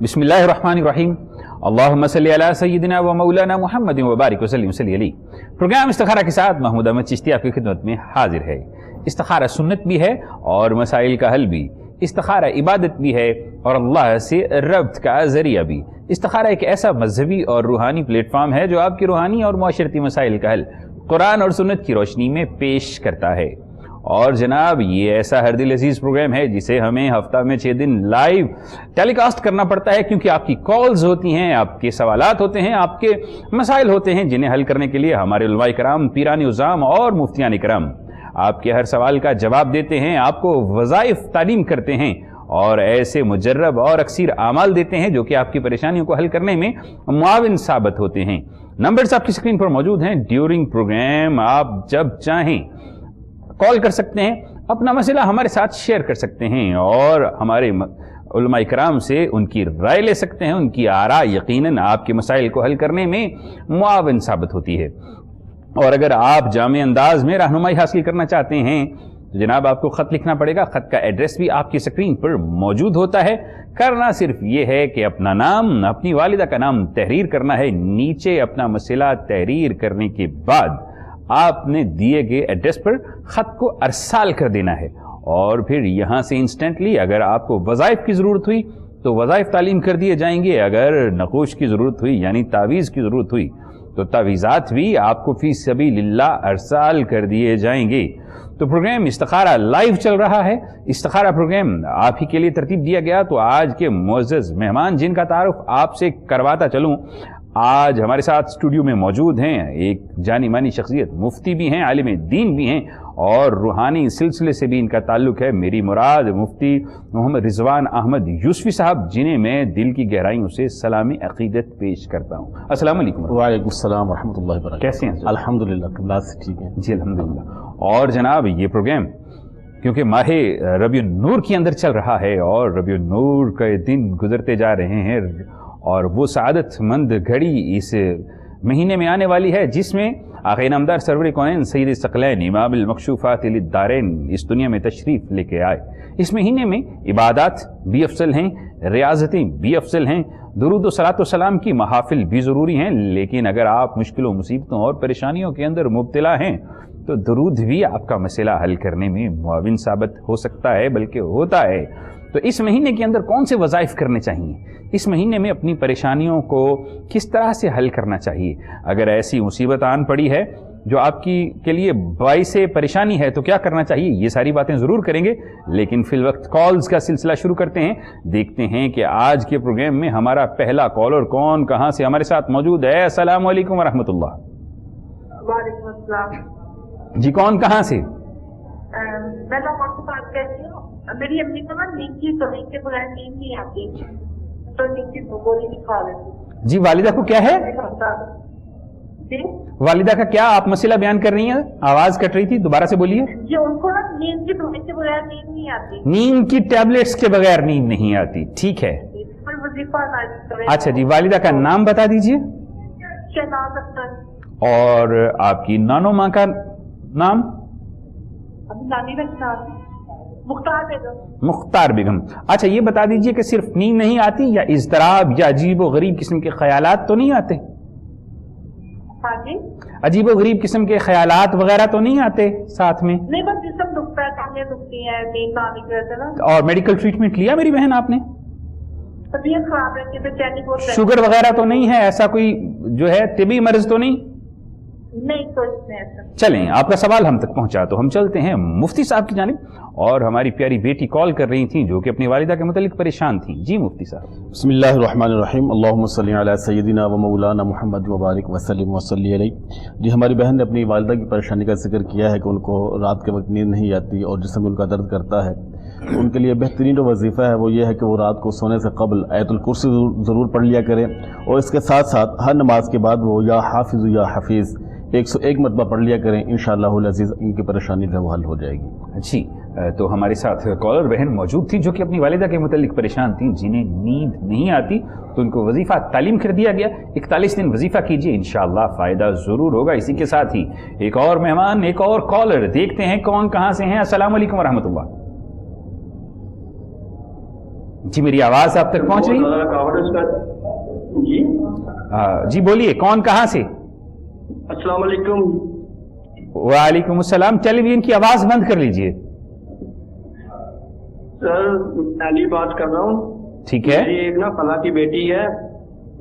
بسم اللہ الرحمن الرحیم اللہم صلی علی سیدنا و مولانا محمد و بارک وسلم وسلی علی۔ پروگرام استخارہ کے ساتھ محمود احمد چشتی آپ کی خدمت میں حاضر ہے۔ استخارہ سنت بھی ہے اور مسائل کا حل بھی، استخارہ عبادت بھی ہے اور اللہ سے ربط کا ذریعہ بھی۔ استخارہ ایک ایسا مذہبی اور روحانی پلیٹ فارم ہے جو آپ کی روحانی اور معاشرتی مسائل کا حل قرآن اور سنت کی روشنی میں پیش کرتا ہے۔ اور جناب یہ ایسا ہر دل عزیز پروگرام ہے جسے ہمیں ہفتہ میں 6 دن لائیو ٹیلی کاسٹ کرنا پڑتا ہے، کیونکہ آپ کی کالز ہوتی ہیں، آپ کے سوالات ہوتے ہیں، آپ کے مسائل ہوتے ہیں جنہیں حل کرنے کے لیے ہمارے علماء کرام، پیران عظام اور مفتیان کرام آپ کے ہر سوال کا جواب دیتے ہیں، آپ کو وظائف تعلیم کرتے ہیں اور ایسے مجرب اور اکثیر اعمال دیتے ہیں جو کہ آپ کی پریشانیوں کو حل کرنے میں معاون ثابت ہوتے ہیں۔ نمبرز آپ کی اسکرین پر موجود ہیں۔ ڈیورنگ پروگرام آپ جب چاہیں کال کر سکتے ہیں، اپنا مسئلہ ہمارے ساتھ شیئر کر سکتے ہیں اور ہمارے علماء کرام سے ان کی رائے لے سکتے ہیں۔ ان کی آراء یقیناً آپ کے مسائل کو حل کرنے میں معاون ثابت ہوتی ہے۔ اور اگر آپ جامع انداز میں رہنمائی حاصل کرنا چاہتے ہیں تو جناب آپ کو خط لکھنا پڑے گا۔ خط کا ایڈریس بھی آپ کی اسکرین پر موجود ہوتا ہے۔ کرنا صرف یہ ہے کہ اپنا نام، اپنی والدہ کا نام تحریر کرنا ہے، نیچے اپنا مسئلہ تحریر کرنے کے بعد آپ نے دیے گئے ایڈریس پر خط کو ارسال کر دینا ہے، اور پھر یہاں سے انسٹنٹلی اگر آپ کو وظائف کی ضرورت ہوئی تو وظائف تعلیم کر دیے جائیں گے، اگر نقوش کی ضرورت ہوئی یعنی تعویذ کی ضرورت ہوئی تو تعویذات بھی آپ کو فی سبیل اللہ ارسال کر دیے جائیں گے۔ تو پروگرام استخارہ لائیو چل رہا ہے۔ استخارہ پروگرام آپ ہی کے لیے ترتیب دیا گیا، تو آج کے معزز مہمان جن کا تعارف آپ سے کرواتا چلوں، آج ہمارے ساتھ اسٹوڈیو میں موجود ہیں ایک جانی مانی شخصیت، مفتی بھی ہیں، عالم دین بھی ہیں اور روحانی سلسلے سے بھی ان کا تعلق ہے۔ میری مراد مفتی محمد رضوان احمد یوسفی صاحب، جنہیں میں دل کی گہرائیوں سے سلامی عقیدت پیش کرتا ہوں۔ السلام علیکم۔ وعلیکم السلام ورحمۃ اللہ وبرکاتہ۔ کیسے ہیں؟ الحمدللہ، اللہ سے ٹھیک ہے جی الحمدللہ۔ اور جناب یہ پروگرام کیونکہ ماہ ربیع النور کے اندر چل رہا ہے اور ربیع النور کے دن گزرتے جا رہے ہیں، اور وہ سعادت مند گھڑی اس مہینے میں آنے والی ہے جس میں آقا نامدار سرور کونین سید ثقلین امام المکشوفات للدارین اس دنیا میں تشریف لے کے آئے۔ اس مہینے میں عبادات بھی افضل ہیں، ریاضتیں بھی افضل ہیں، درود و صلاۃ و سلام کی محافل بھی ضروری ہیں، لیکن اگر آپ مشکلوں، مصیبتوں اور پریشانیوں کے اندر مبتلا ہیں تو درود بھی آپ کا مسئلہ حل کرنے میں معاون ثابت ہو سکتا ہے، بلکہ ہوتا ہے۔ تو اس مہینے کے اندر کون سے وظائف کرنے چاہیے؟ اس مہینے میں اپنی پریشانیوں کو کس طرح سے حل کرنا چاہیے؟ اگر ایسی مصیبت آن پڑی ہے جو آپ کے لیے باعث پریشانی ہے تو کیا کرنا چاہیے؟ یہ ساری باتیں ضرور کریں گے، لیکن فی الوقت کالز کا سلسلہ شروع کرتے ہیں۔ دیکھتے ہیں کہ آج کے پروگرام میں ہمارا پہلا کالر کون، کہاں سے ہمارے ساتھ موجود ہے۔ السلام علیکم ورحمۃ اللہ۔ وعلیکم السلام جی کون، کہاں سے؟ میں لاہور سے بات کر رہی ہوں۔ میری امی کو نا نیند کی کمی کے بغیر نیند نہیں آتی، تو نیند کی گولی نہیں کھا لیتی۔ جی والدہ کو کیا ہے؟ جی والدہ کا کیا آپ مسئلہ بیان کر رہی ہیں؟ آواز کٹ رہی تھی، دوبارہ سے بولیے۔ جی ان کو نا نیند کی دوائی کے بغیر نیند نہیں آتی، نیند کی ٹیبلٹس کے بغیر نیند نہیں آتی، ٹھیک ہے۔ پر وظیفہ اچھا جی، والدہ کا نام بتا دیجئے شہناز اختر۔ اور آپ کی نانو ماں کا نام؟ ابھی نانی کا نام مختار بیگم۔ مختار بیگم۔ اچھا یہ بتا دیجئے کہ صرف نیند نہیں آتی یا اضطراب یا عجیب و غریب قسم کے خیالات تو نہیں آتے؟ ہاں جی، عجیب و غریب قسم کے خیالات وغیرہ تو نہیں آتے ساتھ میں؟ نہیں بس جسم دکھتا ہے، ٹانگیں دکھتی ہیں، نیند آنے کی وجہ سے نا۔ اور میڈیکل ٹریٹمنٹ لیا میری بہن آپ نے؟ طبیعت خراب رہتی ہے، بے چینی بہت رہتی ہے۔ شوگر وغیرہ تو نہیں ہے؟ ایسا کوئی جو ہے طبی مرض تو نہیں؟ نہیں تو اس میں ایسا۔ چلیں آپ کا سوال ہم تک پہنچا تو ہم چلتے ہیں مفتی صاحب کی جانب، اور ہماری پیاری بیٹی کال کر رہی تھیں جو کہ اپنی والدہ کے متعلق پریشان تھیں۔ جی مفتی صاحب۔ بسم اللہ الرحمن الرحیم، اللہم صلی علی سیدنا و مولانا محمد وبارک وسلم وصلی علیہ۔ جی ہماری بہن نے اپنی والدہ کی پریشانی کا ذکر کیا ہے کہ ان کو رات کے وقت نیند نہیں آتی اور جسم ان کا درد کرتا ہے۔ ان کے لیے بہترین جو وظیفہ ہے وہ یہ ہے کہ وہ رات کو سونے سے قبل آیت الکرسی ضرور پڑھ لیا کریں، اور اس کے ساتھ ساتھ ہر نماز کے بعد وہ یا حافظ یا حفیظ 101 مرتبہ پڑھ لیا کریں، انشاءاللہ العزیز ان کی پریشانی جو ہے وہ حل ہو جائے گی۔ جی تو ہمارے ساتھ کالر بہن موجود تھی جو کہ اپنی والدہ کے متعلق پریشان تھیں، جنہیں نیند نہیں آتی، تو ان کو وظیفہ تعلیم کر دیا گیا۔ 41 دن وظیفہ کیجئے، انشاءاللہ فائدہ ضرور ہوگا۔ اسی کے ساتھ ہی ایک اور مہمان، ایک اور کالر، دیکھتے ہیں کون کہاں سے ہیں۔ السلام علیکم ورحمۃ اللہ۔ जी मेरी आवाज आप तक पहुंच रही है? जी जी बोलिए, कौन कहाँ से? अस्सलाम वालेकुम। वालेकुम अस्सलाम। टेलीविजन की आवाज बंद कर लीजिए। सर मैं अली बात कर रहा हूँ। ठीक है, मेरी एक ना फला की बेटी है,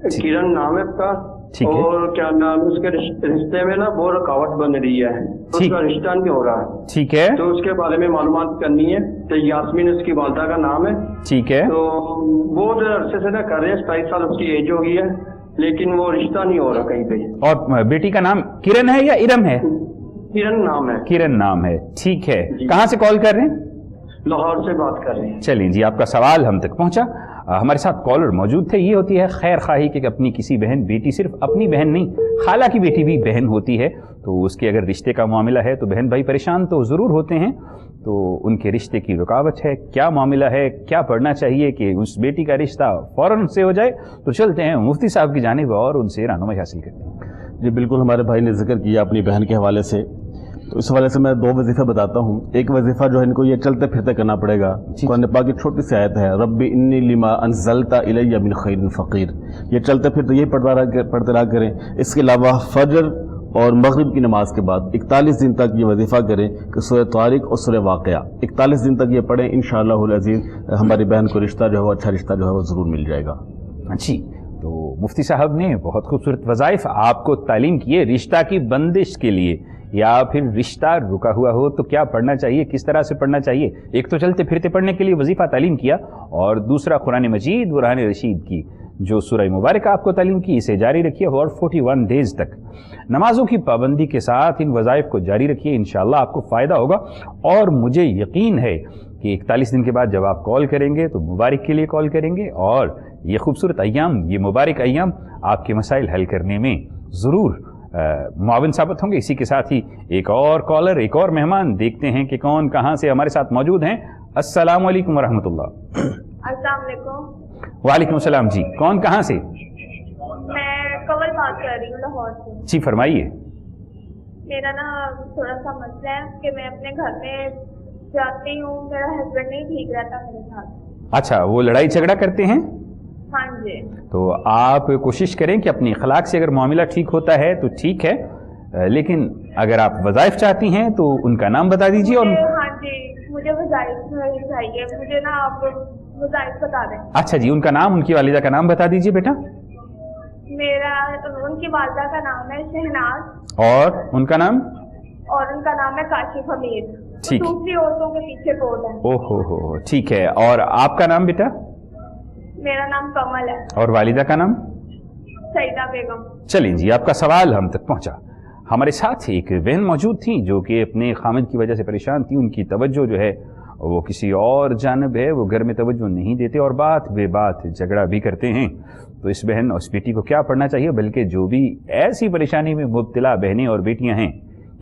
किरण नाम है उसका। ठीक है। और क्या नाम है उसके रिश्ते में ना वो रुकावट बन रही है, तो ठीक। उसका रिश्ता नहीं हो रहा है, ठीक है, तो उसके बारे में मालूमात करनी है। तो यास्मीन उसकी वालदा का नाम है। ठीक है। तो वो जो अरसे से ना कर रहे हैं, 27 साल उसकी एज हो गई है, लेकिन वो रिश्ता नहीं हो रहा कहीं पे। और बेटी का नाम किरण है या इरम है? किरण नाम है। किरण नाम है, ठीक है। जी। कहाँ से कॉल कर रहे हैं? लाहौर से बात कर रहे हैं। चलिए जी, आपका सवाल हम तक पहुंचा। हमारे साथ कॉलर मौजूद थे। ये होती है खैर खाही कि अपनी किसी बहन बेटी, सिर्फ अपनी बहन नहीं, खाला की बेटी भी बहन होती है, तो उसके अगर रिश्ते का मामला है तो बहन भाई परेशान तो ज़रूर होते हैं। तो उनके रिश्ते की रुकावट है, क्या मामला है, क्या पढ़ना चाहिए कि उस बेटी का रिश्ता फ़ौरन से हो जाए? तो चलते हैं मुफ्ती साहब की जानिब और उनसे रहनुमाई हासिल करते हैं। जी बिल्कुल, हमारे भाई ने जिक्र किया अपनी बहन के हवाले से, तो इस हवाले से मैं 2 वजीफे बताता हूँ। एक वजीफा जो है इनको ये चलते फिरते करना पड़ेगा। कुरान पाक की छोटी सी आयत है, रब्बी इन्नी लिमा अनज़लता इलैया मिन खैरिन फ़क़ीर। ये चलते फिरते यही पढ़ते रहा करें। इसके अलावा फजर और मगरिब की नमाज के बाद 41 दिन तक ये वजीफ़ा करें कि सूरह तारिक और सूरह वाक़िया 41 दिन तक ये पढ़ें। इंशाअल्लाहुल अज़ीज़ हमारी बहन को रिश्ता जो है वो अच्छा रिश्ता जो है वो ज़रूर मिल जाएगा। जी, तो मुफ्ती साहब ने बहुत खूबसूरत वज़ाइफ आपको तालीम किए रिश्ता की बंदिश के लिए, या फिर रिश्ता रुका हुआ हो तो क्या पढ़ना चाहिए, किस तरह से पढ़ना चाहिए। एक तो चलते फिरते पढ़ने के लिए वजीफ़ा तालीम किया, और दूसरा कुरान मजीद बुरहान रशीद की जो सूरह मुबारक आपको तालीम की, इसे जारी रखिए और 41 डेज़ तक नमाजों की पाबंदी के साथ इन वज़ाइफ को जारी रखिए। इंशाअल्लाह आपको फ़ायदा होगा। और मुझे यकीन है कि 41 दिन के बाद जब आप कॉल करेंगे तो मुबारक के लिए कॉल करेंगे, और ये खूबसूरत अय्याम, ये मुबारक अय्याम आपके मसाइल हल करने में ज़रूर मुआविन साबित होंगे। इसी के साथ ही एक और कॉलर, एक और मेहमान, देखते हैं कि कौन कहाँ से हमारे साथ मौजूद हैं। अस्सलाम वालेकुम वरहमतुल्लाह। अस्सलाम वालेकुम। वालेकुम सलाम। जी कौन कहाँ से? मैं कवल बात कर रही हूँ लाहौर से। जी फरमाइए। मेरा ना थोड़ा सा मसला है कि मैं अपने घर में जाती हूँ, मेरा हस्बैंड नहीं ठीक रहता मेरे साथ। अच्छा, वो लड़ाई झगड़ा करते हैं? हाँ जी। तो आप कोशिश करें कि अपनी अखलाक से अगर मामला ठीक होता है तो ठीक है, लेकिन अगर आप वज़ाइफ चाहती हैं तो उनका नाम बता दीजिए। और हाँ जी, मुझे वज़ाइफ चाहिए, मुझे ना आप वज़ाइफ बता दें। अच्छा जी, उनका नाम, उनकी वालिदा का नाम बता दीजिए बेटा। उनकी वालिदा का नाम है शहनाज, और उनका नाम? और उनका नाम है काशिफ हमीद। ठीक। दूसरी औरतों के पीछे बोल है। ओहो हो, ठीक है। और आपका नाम बेटा? मेरा नाम कमल है। और वालिदा का नाम? सईदा बेगम। चलिए जी, आपका सवाल हम तक पहुंचा। हमारे साथ एक बहन मौजूद थी जो कि अपने खामिद की वजह से परेशान थी। उनकी तवज्जो जो है वो किसी और जानब है, वो घर में तवज्जो नहीं देते और बात बेबात झगड़ा भी करते हैं। तो इस बहन और इस बेटी को क्या पढ़ना चाहिए, बल्कि जो भी ऐसी परेशानी में मुब्तला बहनें और बेटियां हैं,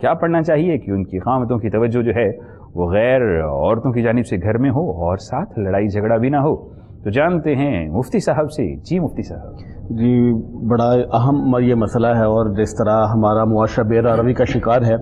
क्या पढ़ना चाहिए कि उनकी खामतों की तवज्जो जो है वो गैर औरतों की जानिब से घर में हो और साथ लड़ाई झगड़ा भी ना हो। तो जानते हैं मुफ्ती साहब से। जी मुफ्ती साहब। जी, बड़ा अहम ये मसला है, और जिस तरह हमारा मुआशरा बेरहमी का शिकार है,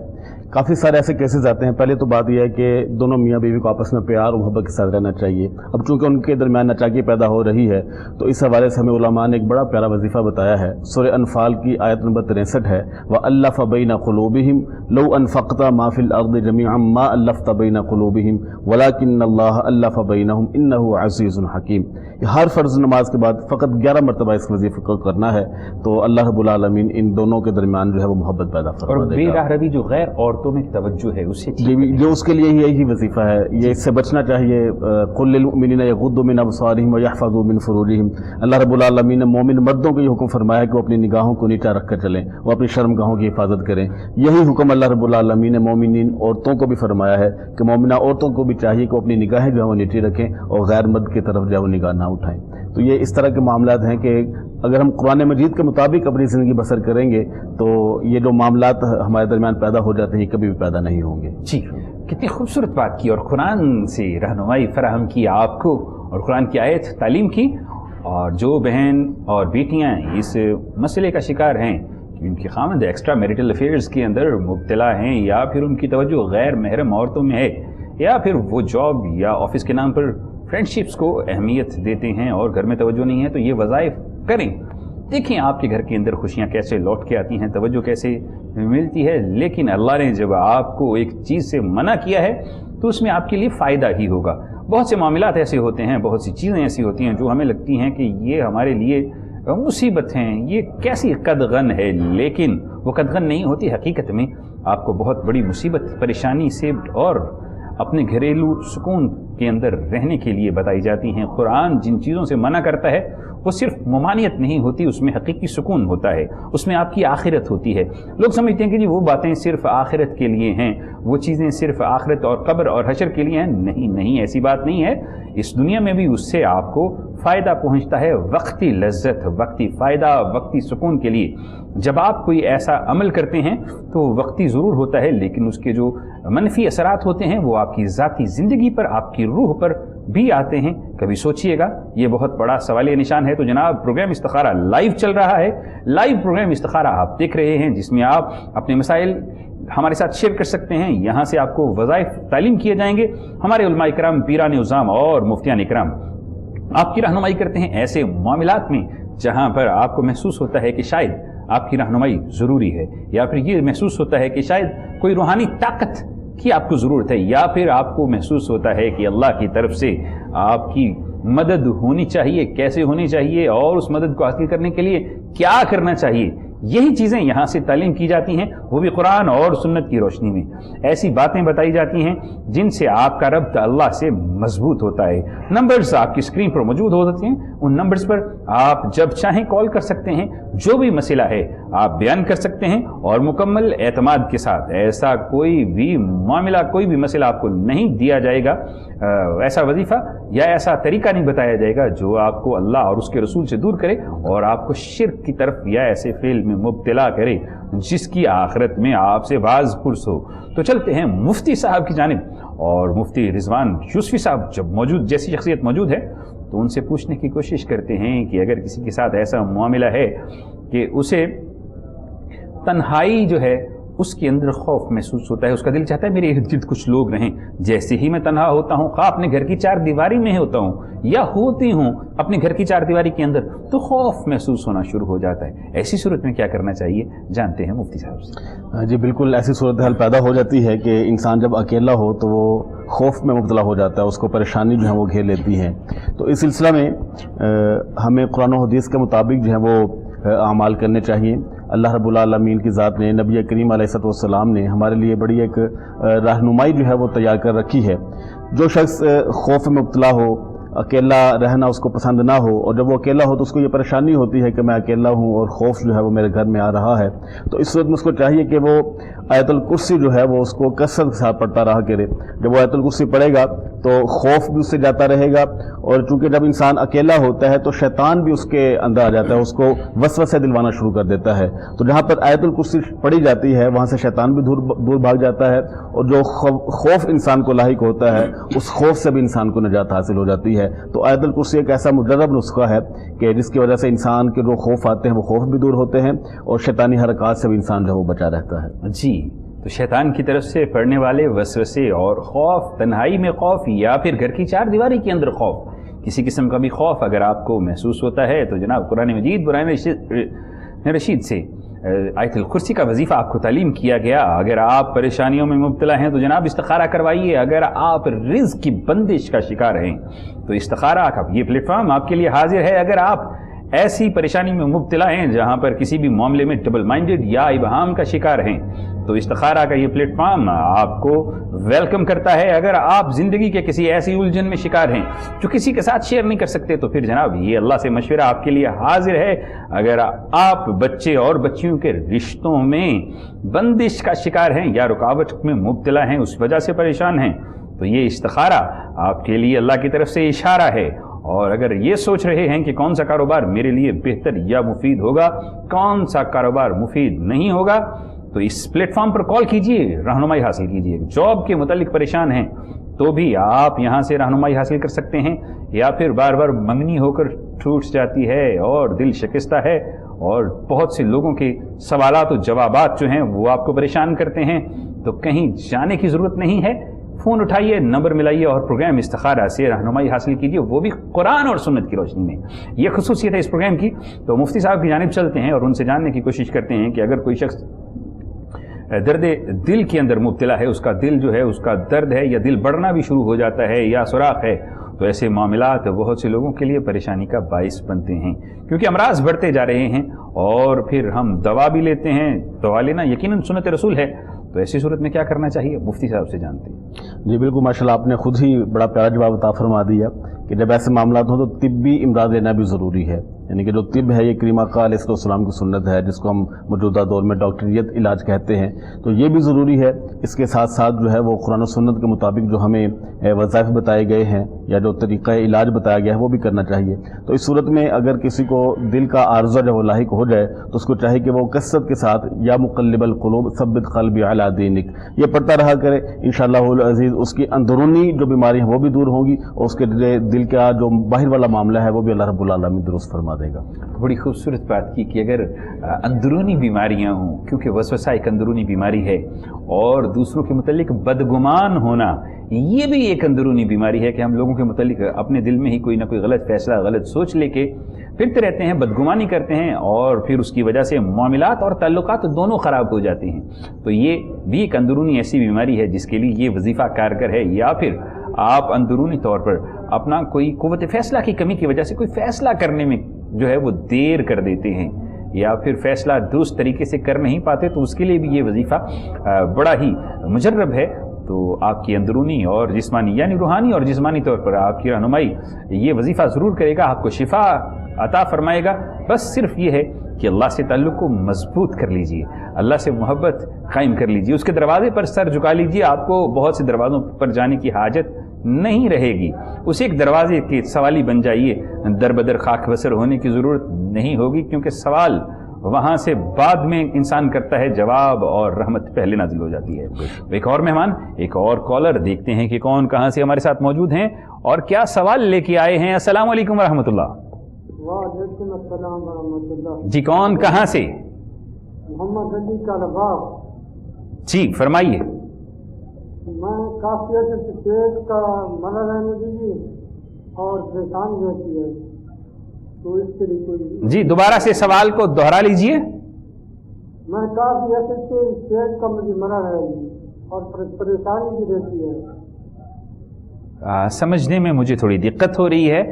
काफ़ी सारे ऐसे केसेस आते हैं। पहले तो बात यह है कि दोनों मियाँ बीवी को आपस में प्यार और मोहब्बत के साथ रहना चाहिए। अब चूँकि उनके दरमियान नाचाकी पैदा हो रही है, तो इस हवाले से हमें उलमा ने एक बड़ा प्यारा वजीफ़ा बताया है। सूरह अनफाल की आयत नंबर 63 है, व अल्लफ़ बैन क़ुलूबिहिम लौ अनफ़क़ता मा फ़िल अर्ज़ि जमीअन मा अल्लफ़्ता बैन क़ुलूबिहिम वलाकिन्नल्लाह अल्लफ़ बैनहुम इन्नहु अज़ीज़ुन हकीम। हर फ़र्ज़ नमाज के बाद फ़कत 11 मरतबा इस वजीफ़े को करना है, तो अल्लाह रब्बुल आलमीन इन दोनों के दरमियान जो है वो मोहब्बत पैदा फरमा देगा। और बेरहमी जो गैर औरतों में तवज्जो है उससे जो उसके लिए यही वजीफ़ा है, ये इससे बचना चाहिए। कुल लिल मुमिनीना यग़ुद्दू मिन अबसारिहिम व यहफ़ज़ू मिन फ़ुरूजिहिम। अल्लाह रब्बुल आलमीन ने मोमिन मर्दों को ये हुक्म फरमाया है कि वो अपनी निगाहों को नीचा रख कर चलें, वो अपनी शर्मगाहों की हिफाजत करें। यही हुक्म अल्लाह रब्बुल आलमीन ने मोमिनीन औरतों को भी फरमाया है कि मोमिना औरतों को भी चाहिए कि अपनी निगाहें जो है वो नीची रखें और गैर मर्द की तरफ जो है वो निगाह ना उठाएं। तो ये इस तरह के मामलात हैं कि अगर हम कुरान मजीद के मुताबिक अपनी ज़िंदगी बसर करेंगे तो ये जो मामलात हमारे दरमियान पैदा हो जाते हैं कभी भी पैदा नहीं होंगे। जी, कितनी खूबसूरत बात की और कुरान से रहनुमाई फराहम की आपको और कुरान की आयत तालीम की। और जो बहन और बेटियां इस मसले का शिकार हैं कि उनकी खामद एक्स्ट्रा मैरिटल अफेयर्स के अंदर मुब्तला हैं, या फिर उनकी तवज्जो गैर महरम औरतों में है, या फिर वो जॉब या ऑफिस के नाम पर फ्रेंडशिप्स को अहमियत देते हैं और घर में तवज्जो नहीं है तो ये वज़ाइफ करें। देखें आपके घर के अंदर खुशियाँ कैसे लौट के आती हैं, तवज्जो कैसे मिलती है। लेकिन अल्लाह ने जब आपको एक चीज़ से मना किया है तो उसमें आपके लिए फ़ायदा ही होगा। बहुत से मामलात ऐसे होते हैं, बहुत सी चीज़ें ऐसी होती हैं जो हमें लगती हैं कि ये हमारे लिए मुसीबत हैं, ये कैसी कदगन है, लेकिन वो कदगन नहीं होती। हकीकत में आपको बहुत बड़ी मुसीबत परेशानी से और अपने घरेलू सुकून के अंदर रहने के लिए बताई जाती हैं। कुरान जिन चीज़ों से मना करता है वो सिर्फ ममानियत नहीं होती, उसमें हकीकी सुकून होता है, उसमें आपकी आखिरत होती है। लोग समझते हैं कि जी वो बातें सिर्फ आखिरत के लिए हैं, वो चीज़ें सिर्फ आखिरत और कब्र और हशर के लिए हैं। नहीं नहीं, ऐसी बात नहीं है। इस दुनिया में भी उससे आपको फ़ायदा पहुंचता है, वक्ती लज्जत, वक्ती फ़ायदा, वक्ती सुकून के लिए। जब आप कोई ऐसा अमल करते हैं तो वक्ती ज़रूर होता है, लेकिन उसके जो मनफी असरात होते हैं वो आपकी ज़ाती ज़िंदगी पर, आपकी रूह पर भी आते हैं। कभी सोचिएगा, ये बहुत बड़ा सवाल निशान है। तो जनाब, प्रोग्राम इस्तिखारा लाइव चल रहा है। लाइव प्रोग्राम इस्तिखारा आप देख रहे हैं, जिसमें आप अपने मसाइल हमारे साथ शेयर कर सकते हैं। यहाँ से आपको वज़ाइफ तालीम किए जाएंगे। हमारे उलमा इकराम, पीरान उज़्ज़ाम और मुफ्तियान इकराम आपकी रहनुमाई करते हैं ऐसे मामलात में जहाँ पर आपको महसूस होता है कि शायद आपकी रहनुमाई ज़रूरी है, या फिर ये महसूस होता है कि शायद कोई रूहानी ताकत की आपको ज़रूरत है, या फिर आपको महसूस होता है कि अल्लाह की तरफ से आपकी मदद होनी चाहिए, कैसे होनी चाहिए और उस मदद को हासिल करने के लिए क्या करना चाहिए। यही चीज़ें यहाँ से तालीम की जाती हैं, वो भी कुरान और सुन्नत की रोशनी में। ऐसी बातें बताई जाती हैं जिनसे आपका रब्त अल्लाह से मजबूत होता है। नंबर्स आपकी स्क्रीन पर मौजूद होते हैं, उन नंबर्स पर आप जब चाहें कॉल कर सकते हैं। जो भी मसला है आप बयान कर सकते हैं और मुकम्मल एतमाद के साथ। ऐसा कोई भी मामला, कोई भी मसला आपको नहीं दिया जाएगा, ऐसा वजीफ़ा या ऐसा तरीका नहीं बताया जाएगा जो आपको अल्लाह और उसके रसूल से दूर करे और आपको शिर्क की तरफ या ऐसे फेल में मुब्तला करे जिसकी आखिरत में आपसे बाज पुरस हो। तो चलते हैं मुफ्ती साहब की जानिब, और मुफ्ती रिजवान यूसुफी साहब जब मौजूद, जैसी शख्सियत मौजूद है, तो उनसे पूछने की कोशिश करते हैं कि अगर किसी के साथ ऐसा मामला है कि उसे तन्हाई जो है उसके अंदर खौफ महसूस होता है, उसका दिल चाहता है मेरे इर्द गिर्द कुछ लोग रहें। जैसे ही मैं तन्हा होता हूँ, खा अपने घर की चार दीवारी में होता हूँ या होती हूँ अपने घर की चार दीवारी के अंदर, तो खौफ महसूस होना शुरू हो जाता है। ऐसी सूरत में क्या करना चाहिए, जानते हैं मुफ्ती साहब से। जी बिल्कुल, ऐसी सूरत हाल पैदा हो जाती है कि इंसान जब अकेला हो तो वो खौफ में मुब्तला हो जाता है, उसको परेशानी जो है वो घेर लेती है। तो इस सिलसिला में हमें कुरान और हदीस के मुताबिक जो है वो आमाल करने चाहिए। अल्लाह रब्बुल आलमीन की ज़ात ने, नबी करीम अलैहिस्सलाम ने हमारे लिए बड़ी एक रहनुमाई जो है वो तैयार कर रखी है। जो शख्स खौफ में मुब्तला हो, अकेला रहना उसको पसंद ना हो, और जब वो अकेला हो तो उसको ये परेशानी होती है कि मैं अकेला हूँ और खौफ जो है वो मेरे घर में आ रहा है, तो इस वक्त में उसको चाहिए कि वो आयतुल कुर्सी जो है वो उसको कसरत के साथ पढ़ता रहा करे। जब वो आयतुल कुर्सी पढ़ेगा तो खौफ भी उससे जाता रहेगा, और चूंकि जब इंसान अकेला होता है तो शैतान भी उसके अंदर आ जाता है, उसको वसवसे दिलवाना शुरू कर देता है। तो जहाँ पर आयतुल कुर्सी पढ़ी जाती है वहाँ से शैतान भी दूर भाग जाता है, और जो खौफ इंसान को लाहिक होता है उस खौफ से भी इंसान को निजात हासिल हो जाती है। तो आयतुल कुर्सी एक ऐसा मुजर्रब नुस्खा है कि जिसकी वजह से इंसान के जो खौफ आते हैं वो खौफ भी दूर होते हैं, और शैतानी हरकत से भी इंसान जो है वो बचा रहता है। जी, तो शैतान की तरफ से पड़ने वाले वसवसे और खौफ, तन्हाई में खौफ या फिर घर की चार दीवारी के अंदर खौफ, किसी किस्म का भी खौफ अगर आपको महसूस होता है तो जनाब कुरान मजीद बुरान रशीद से आयतुल कुर्सी का वजीफ़ा आपको तालीम किया गया। अगर आप परेशानियों में मुब्तला हैं तो जनाब इस्तिखारा करवाइए। अगर आप रिज़्क़ की बंदिश का शिकार हैं तो इस्तिखारा का ये प्लेटफॉर्म आपके लिए हाजिर है। अगर आप ऐसी परेशानी में मुब्तला हैं जहां पर किसी भी मामले में डबल माइंडेड या इबहाम का शिकार हैं तो इस्तिखारा का ये प्लेटफॉर्म आपको वेलकम करता है। अगर आप ज़िंदगी के किसी ऐसी उलझन में शिकार हैं जो किसी के साथ शेयर नहीं कर सकते तो फिर जनाब ये अल्लाह से मशवरा आपके लिए हाजिर है। अगर आप बच्चे और बच्चियों के रिश्तों में बंदिश का शिकार हैं या रुकावट में मुब्तला हैं, उस वजह से परेशान हैं, तो ये इस्तिखारा आपके लिए अल्लाह की तरफ से इशारा है। और अगर ये सोच रहे हैं कि कौन सा कारोबार मेरे लिए बेहतर या मुफीद होगा, कौन सा कारोबार मुफीद नहीं होगा, तो इस प्लेटफॉर्म पर कॉल कीजिए, रहनुमाई हासिल कीजिए। जॉब के मुतालिक परेशान हैं तो भी आप यहाँ से रहनुमाई हासिल कर सकते हैं, या फिर बार बार मंगनी होकर टूट जाती है और दिल शिकस्ता है और बहुत से लोगों के सवालात और जवाबात जो हैं वो आपको परेशान करते हैं, तो कहीं जाने की ज़रूरत नहीं है। फ़ोन उठाइए, नंबर मिलाइए और प्रोग्राम इस्तिखारा से रहनुमाई हासिल कीजिए, वो भी कुरान और सुन्नत की रोशनी में। ये खसूसियत है इस प्रोग्राम की। तो मुफ्ती साहब की जानिब चलते हैं और उनसे जानने की कोशिश करते हैं कि अगर कोई शख्स दर्द दिल के अंदर मुब्तला है, उसका दिल जो है उसका दर्द है या दिल बढ़ना भी शुरू हो जाता है या सुराख है, तो ऐसे मामलात बहुत से लोगों के लिए परेशानी का बाइस बनते हैं, क्योंकि अमराज बढ़ते जा रहे हैं और फिर हम दवा भी लेते हैं। दवा लेना यकीनन सुन्नत रसूल है, तो ऐसी सूरत में क्या करना चाहिए, मुफ्ती साहब से जानते हैं। जी बिल्कुल, माशाल्लाह आपने खुद ही बड़ा प्यारा जवाब अता फरमा दिया कि जब ऐसे मामलात हो तो तिब्बी इमदाद लेना भी ज़रूरी है। यानी कि जो तिब है ये करीम आका अलैहिस्सलाम की सुन्नत है, जिसको हम मौजूदा दौर में डॉक्टरियत इलाज कहते हैं, तो ये भी ज़रूरी है। इसके साथ साथ जो है वो कुरान और सुन्नत के मुताबिक जो हमें वज़ाइफ बताए गए हैं या जो तरीक़ा इलाज बताया गया है वो भी करना चाहिए। तो इस सूरत में अगर किसी को दिल का आर्ज़ा जो लाहिक हो जाए तो उसको चाहे कि वो कसरत के साथ या मुक़ल्लिबल क़ुलूब सब्बित क़ल्बी अला दीनिक ये पढ़ता रहा करे। इंशाअल्लाहुल अज़ीज़ उसकी अंदरूनी जो बीमारी है वो भी दूर होंगी और उसके दिल का जो बाहर वाला मामला है वो भी अल्लाह रब्बुल आलमीन दुरुस्त फरमा देगा। बड़ी खूबसूरत बात की कि अगर अंदरूनी बीमारियां हों, क्योंकि वसवसा एक अंदरूनी बीमारी है, और दूसरों के मुतालिक बदगुमान होना ये भी एक अंदरूनी बीमारी है कि हम लोगों के मुतालिक अपने दिल में ही कोई ना कोई गलत फैसला, गलत सोच लेके फिरते रहते हैं, बदगुमानी करते हैं और फिर उसकी वजह से मामलात और ताल्लुकात दोनों ख़राब हो जाते हैं। तो ये भी एक अंदरूनी ऐसी बीमारी है जिसके लिए ये वजीफ़ा कारगर है। या फिर आप अंदरूनी तौर पर अपना कोई क़ुव्वत फ़ैसला की कमी की वजह से कोई फ़ैसला करने में जो है वो देर कर देते हैं या फिर फ़ैसला दुरुस्त तरीके से कर नहीं पाते, तो उसके लिए भी ये वजीफ़ा बड़ा ही मुजर्रब है। तो आपकी अंदरूनी और जिस्मानी यानी रूहानी और जिस्मानी तौर पर आपकी रहनुमाई ये वजीफ़ा ज़रूर करेगा, आपको शिफा अता फरमाएगा। बस सिर्फ ये है कि अल्लाह से ताल्लुक़ को मजबूत कर लीजिए, अल्लाह से मोहब्बत कायम कर लीजिए, उसके दरवाजे पर सर झुका लीजिए। आपको बहुत से दरवाज़ों पर जाने की हाजत नहीं रहेगी, उस एक दरवाजे के सवाली बन जाइए, दर बदर खाक बसर होने की ज़रूरत नहीं होगी, क्योंकि सवाल वहाँ से बाद में इंसान करता है, जवाब और रहमत पहले नाज़िल हो जाती है। एक और मेहमान, एक और कॉलर, देखते हैं कि कौन कहाँ से हमारे साथ मौजूद हैं और क्या सवाल लेके आए हैं। अस्सलाम वालेकुम रहमतुल्लाह। वालेकुम अस्सलाम रहमतुल्लाह। जी कौन कहाँ से? मोहम्मद अली का रबाब। जी फरमाइए। मैं काफी अर्से से पेट का मरल है मुझे भी और परेशान रहती है, तो इसके लिए कोई जी दोबारा से सवाल को दोहरा लीजिए। मैं काफी अर्से से पेट का मुझे मरल है और परेशानी भी रहती है। समझने में मुझे थोड़ी दिक्कत हो रही है,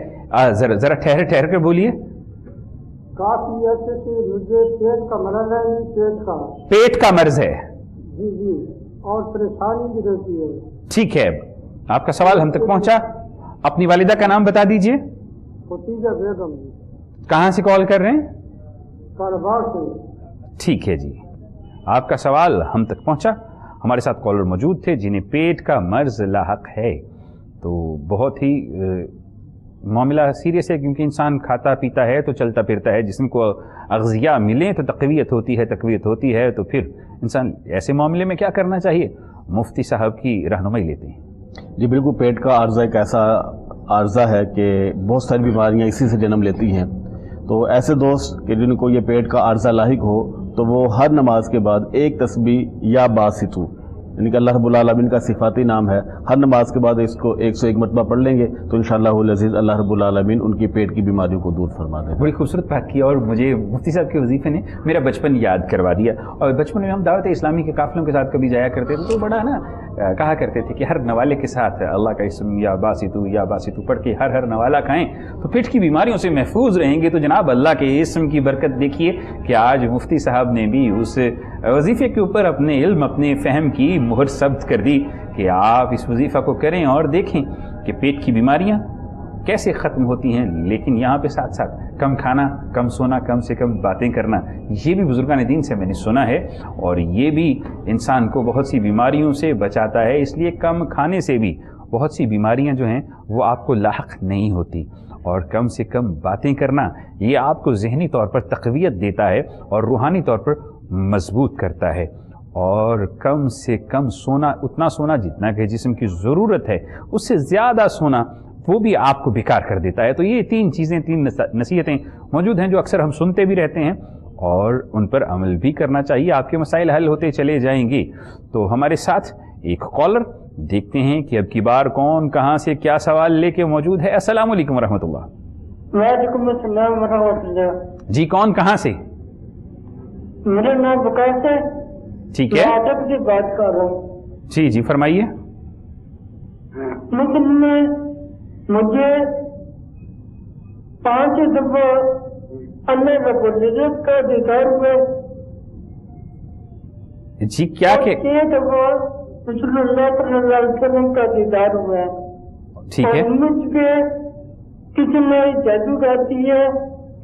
जरा ठहर कर बोलिए। काफी अर्से से मुझे पेट का मरल है, पेट का मर्ज है। जी जी, और परेशानी भी रहती है। ठीक है, आपका सवाल हम तक पहुंचा। अपनी वालिदा का नाम बता दीजिए। खदीजा बेगम। कहाँ से कॉल कर रहे हैं? कारोबार से। ठीक है जी, आपका सवाल हम तक पहुंचा। हमारे साथ कॉलर मौजूद थे जिन्हें पेट का मर्ज लाहक है। तो बहुत ही मामला सीरियस है, क्योंकि इंसान खाता पीता है तो चलता फिरता है, जिस्म को अग़ज़िया मिले तो तक़वियत होती है, तो फिर इंसान ऐसे मामले में क्या करना चाहिए, मुफ्ती साहब की रहनुमाई लेते हैं। जी बिल्कुल, पेट का आर्ज़ा एक ऐसा आर्ज़ा है कि बहुत सारी बीमारियां इसी से जन्म लेती हैं। तो ऐसे दोस्त कि जिनको ये पेट का आर्ज़ा लाहिक हो तो वो हर नमाज के बाद एक तस्बीह या बासितु, यानी कि अल्लाह रब्बुल आलमीन का सिफाती नाम है, हर नमाज के बाद इसको 101 मरतबा पढ़ लेंगे तो इंशाअल्लाहुल अज़ीज़ अल्लाह रब्बुल आलमीन उनकी पेट की बीमारियों को दूर फरमा देगा। बड़ी खूबसूरत बात की और मुझे मुफ्ती साहब के वजीफे ने मेरा बचपन याद करवा दिया। और बचपन में हम दावत इस्लामी के काफ़िलों के साथ कभी जाया करते थे तो बड़ा ना कहा करते थे कि हर नवाले के साथ अल्लाह का इसम या बासितु पढ़ के हर नवाला खाएँ तो पेट की बीमारियों से महफूज रहेंगे। तो जनाब अल्लाह के इसम की बरकत देखिए कि आज मुफ्ती साहब ने भी उस वजीफ़े के ऊपर अपने इल्म, अपने फ़हम की मुहर सब्त कर दी कि आप इस वजीफ़ा को करें और देखें कि पेट की बीमारियां कैसे ख़त्म होती हैं। लेकिन यहाँ पे साथ साथ कम खाना, कम सोना, कम से कम बातें करना, ये भी बुजुर्गान दीन से मैंने सुना है और ये भी इंसान को बहुत सी बीमारियों से बचाता है। इसलिए कम खाने से भी बहुत सी बीमारियां जो हैं वो आपको लाहक नहीं होती। और कम से कम बातें करना ये आपको ज़हनी तौर पर तक़वियत देता है और रूहानी तौर पर मजबूत करता है। और कम से कम सोना, उतना सोना जितना कि जिस्म की ज़रूरत है, उससे ज़्यादा सोना वो भी आपको बेकार कर देता है। तो ये तीन चीज़ें, तीन नसीहतें मौजूद हैं जो अक्सर हम सुनते भी रहते हैं और उन पर अमल भी करना चाहिए। आपके मसाइल हल होते चले जाएंगे। तो हमारे साथ एक कॉलर देखते हैं कि अब की बार कौन कहां से क्या सवाल लेके मौजूद है। अस्सलाम वालेकुम रहमतुल्लाह। वालेकुम अस्सलाम वरहमतुल्लाह। जी कौन कहां से? मेरा नाम विकास है, ठीक है लाटक से बात कर रहा हूँ। जी जी फरमाइए। मुझे 5 दफा अल्लाह रब्बुल इज्जत का दीदार हुआ जी क्या के 6 दफा रसूलुल्लाह सल्लल्लाहु अलैहि वसल्लम का दीदार हुआ है। ठीक है और मुझ पे किसी ने जादू करती है,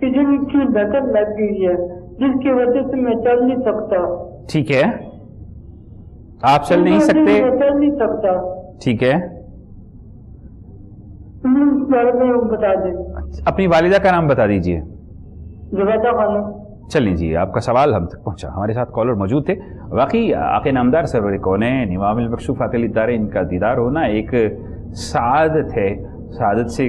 किसी की नजर लग गई है, जिसकी वजह से मैं चल नहीं सकता। ठीक है आप चल नहीं सकते? मैं चल नहीं सकता। ठीक है इस बारे में बता दें। अपनी वालिदा का नाम बता दीजिए। जुबैदा खानम। चलिए जी आपका सवाल हम तक पहुंचा। हमारे साथ कॉलर मौजूद थे। वाकई आक़े नामदार सरवर कौनैन इमामुल मकशूफ़ातिल दारैन इनका दीदार होना एक सआदत है, सआदत से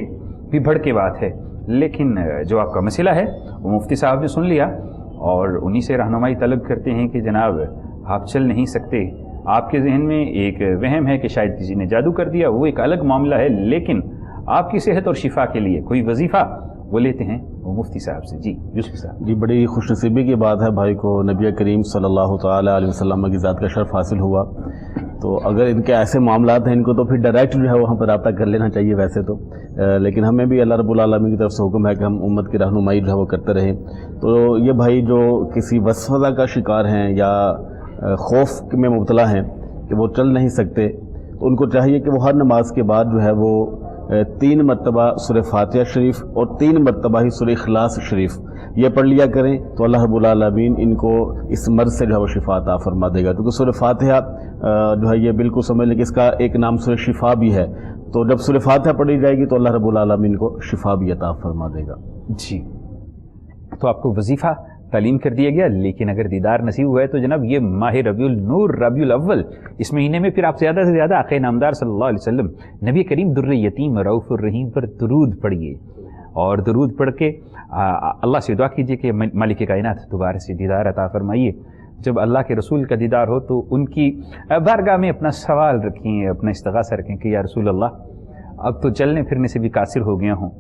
भी बढ़ के बात है। लेकिन जो आपका मसला है वो मुफ्ती साहब ने सुन लिया और उन्हीं से रहनुमाई तलब करते हैं कि जनाब आप चल नहीं सकते। आपके जहन में एक वहम है कि शायद किसी ने जादू कर दिया, वो एक अलग मामला है। लेकिन आपकी सेहत और शिफा के लिए कोई वजीफ़ा वो लेते हैं वो मुफ्ती साहब से। जी यूसुफ साहब। जी बड़ी खुशनसीबी की बात है भाई को नबी करीम सल्लल्लाहु ताला अलैहि वसल्लम की ज़ात का शर्फ हासिल हुआ। तो अगर इनके ऐसे मामलात हैं इनको तो फिर डायरेक्ट जो है वहाँ पर रब्ता कर लेना चाहिए वैसे तो। लेकिन हमें भी अल्लाह रब्बुल आलमीन की तरफ से हुक्म है कि हम उम्मत की रहनुमाई जो है वो करते रहें। तो ये भाई जो किसी वसवसा का शिकार हैं या खौफ में मुब्तला हैं कि वो चल नहीं सकते, तो उनको चाहिए कि वो हर नमाज के बाद जो है वो 3 मरतबा सूरह फातिहा शरीफ और 3 मरतबा ही सूरह इखलास शरीफ ये पढ़ लिया करें, तो अल्लाह रब्बुल आलमीन इनको इस मर्ज़ से जो है वो शिफा अता फरमा देगा। क्योंकि सूरह फातिहा जो है ये बिल्कुल समझ लें कि इसका एक नाम सूरह शिफा भी है। तो जब सूरह फातिहा पढ़ी जाएगी तो अल्लाह रब्बुल आलमीन को शिफा भी अता फरमा देगा। जी तो आपको वजीफ़ा तालीम कर दिया गया। लेकिन अगर दीदार नसीब हुआ है तो जनाब ये माह रबीउल नूर रबीउल अव्वल इस महीने में फिर आप ज़्यादा से ज़्यादा आक़े नामदार सल्लल्लाहु अलैहि वसल्लम नबी करीम दुर्र यतीम रऊफ़ुर रहीम पर दुरूद पढ़िए और दुरूद पढ़ के अल्लाह से दुआ कीजिए कि मालिक कायनात दोबारा से दीदार अता फरमाइए। जब अल्लाह के रसूल का दीदार हो तो उनकी बारगाह में अपना सवाल रखें, अपना इस्तिग़ासा रखें कि या रसूल अल्लाह अब तो चलने फिरने से भी कासिर हो गया हूँ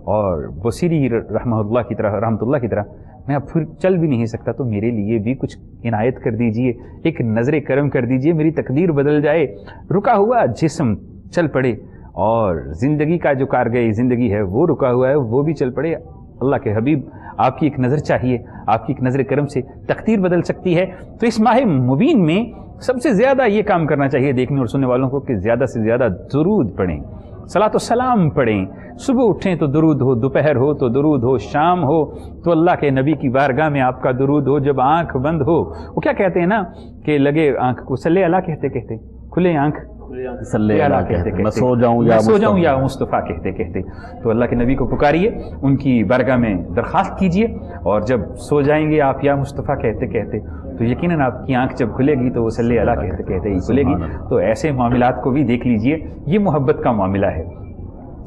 और बसीरी रहमतुल्लाह की तरह मैं अब फिर चल भी नहीं सकता, तो मेरे लिए भी कुछ इनायत कर दीजिए, एक नज़र करम कर दीजिए, मेरी तकदीर बदल जाए, रुका हुआ जिस्म चल पड़े और ज़िंदगी का जो कारगई ज़िंदगी है वो रुका हुआ है वो भी चल पड़े। अल्लाह के हबीब आपकी एक नज़र चाहिए, आपकी एक नज़र करम से तकदीर बदल सकती है। तो इस माह मुबीन में सबसे ज़्यादा ये काम करना चाहिए देखने और सुनने वालों को कि ज़्यादा से ज़्यादा दुरूद पढ़ें, सलातो सलाम पढ़ें। सुबह उठें तो दुरूद हो, दोपहर हो तो दुरूद हो, शाम हो तो अल्लाह के नबी की बारगाह में आपका दुरूद हो। जब आंख बंद हो, वो क्या कहते हैं ना कि लगे आंख को सल्ले अला कहते खुले आंख सल्ले अला कहते, मैं सो जाऊं या मुस्तफ़ा कहते तो अल्लाह के नबी को पुकारिए, उनकी बारगाह में दरख्वास्त कीजिए और जब सो जाएंगे आप या मुस्तफ़ा कहते तो यकीनन आपकी आंख जब खुलेगी तो वो सल्ले अला कहते ही खुलेगी। तो ऐसे मामलात को भी देख लीजिए, ये मोहब्बत का मामला है।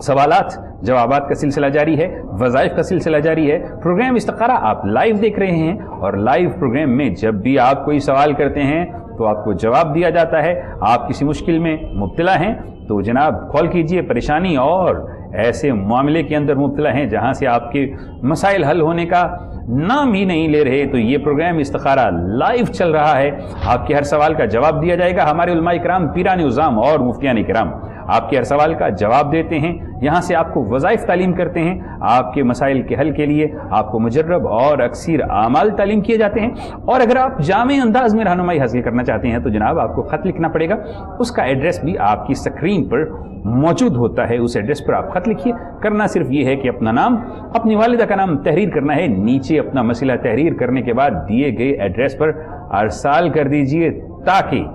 सवालात जवाबात का सिलसिला जारी है, वज़ाइफ का सिलसिला जारी है। प्रोग्राम इस्तिखारा आप लाइव देख रहे हैं और लाइव प्रोग्राम में जब भी आप कोई सवाल करते हैं तो आपको जवाब दिया जाता है। आप किसी मुश्किल में मुब्तला हैं तो जनाब कॉल कीजिए, परेशानी और ऐसे मामले के अंदर मुब्तला हैं जहां से आपके मसाइल हल होने का नाम ही नहीं ले रहे, तो ये प्रोग्राम इस्तिखारा लाइव चल रहा है। आपके हर सवाल का जवाब दिया जाएगा। हमारे उलमाए किराम, पीरान उज़्ज़ाम और मुफ्तियान किराम आपके हर सवाल का जवाब देते हैं। यहाँ से आपको वज़ाइफ तालीम करते हैं, आपके मसाइल के हल के लिए आपको मुजर्रब और अक्सर आमाल तालीम किए जाते हैं। और अगर आप जामे अंदाज में रहनुमाई हासिल करना चाहते हैं तो जनाब आपको ख़त लिखना पड़ेगा। उसका एड्रेस भी आपकी स्क्रीन पर मौजूद होता है, उस एड्रेस पर आप ख़त लिखिए। करना सिर्फ ये है कि अपना नाम, अपनी वालिदा का नाम तहरीर करना है, नीचे अपना मसला तहरीर करने के बाद दिए गए एड्रेस पर अरसाल कर दीजिए ताकि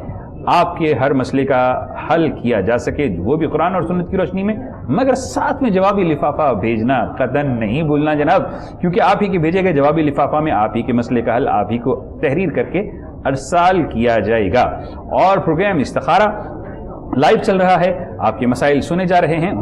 आपके हर मसले का हल किया जा सके, वो भी कुरान और सुन्नत की रोशनी में। मगर साथ में जवाबी लिफाफा भेजना कतन नहीं भूलना जनाब, क्योंकि आप ही के भेजे गए जवाबी लिफाफा में आप ही के मसले का हल आप ही को तहरीर करके अरसाल किया जाएगा। और प्रोग्राम इस्तिखारा लाइव चल रहा है, आपके मसाइल सुने जा रहे हैं,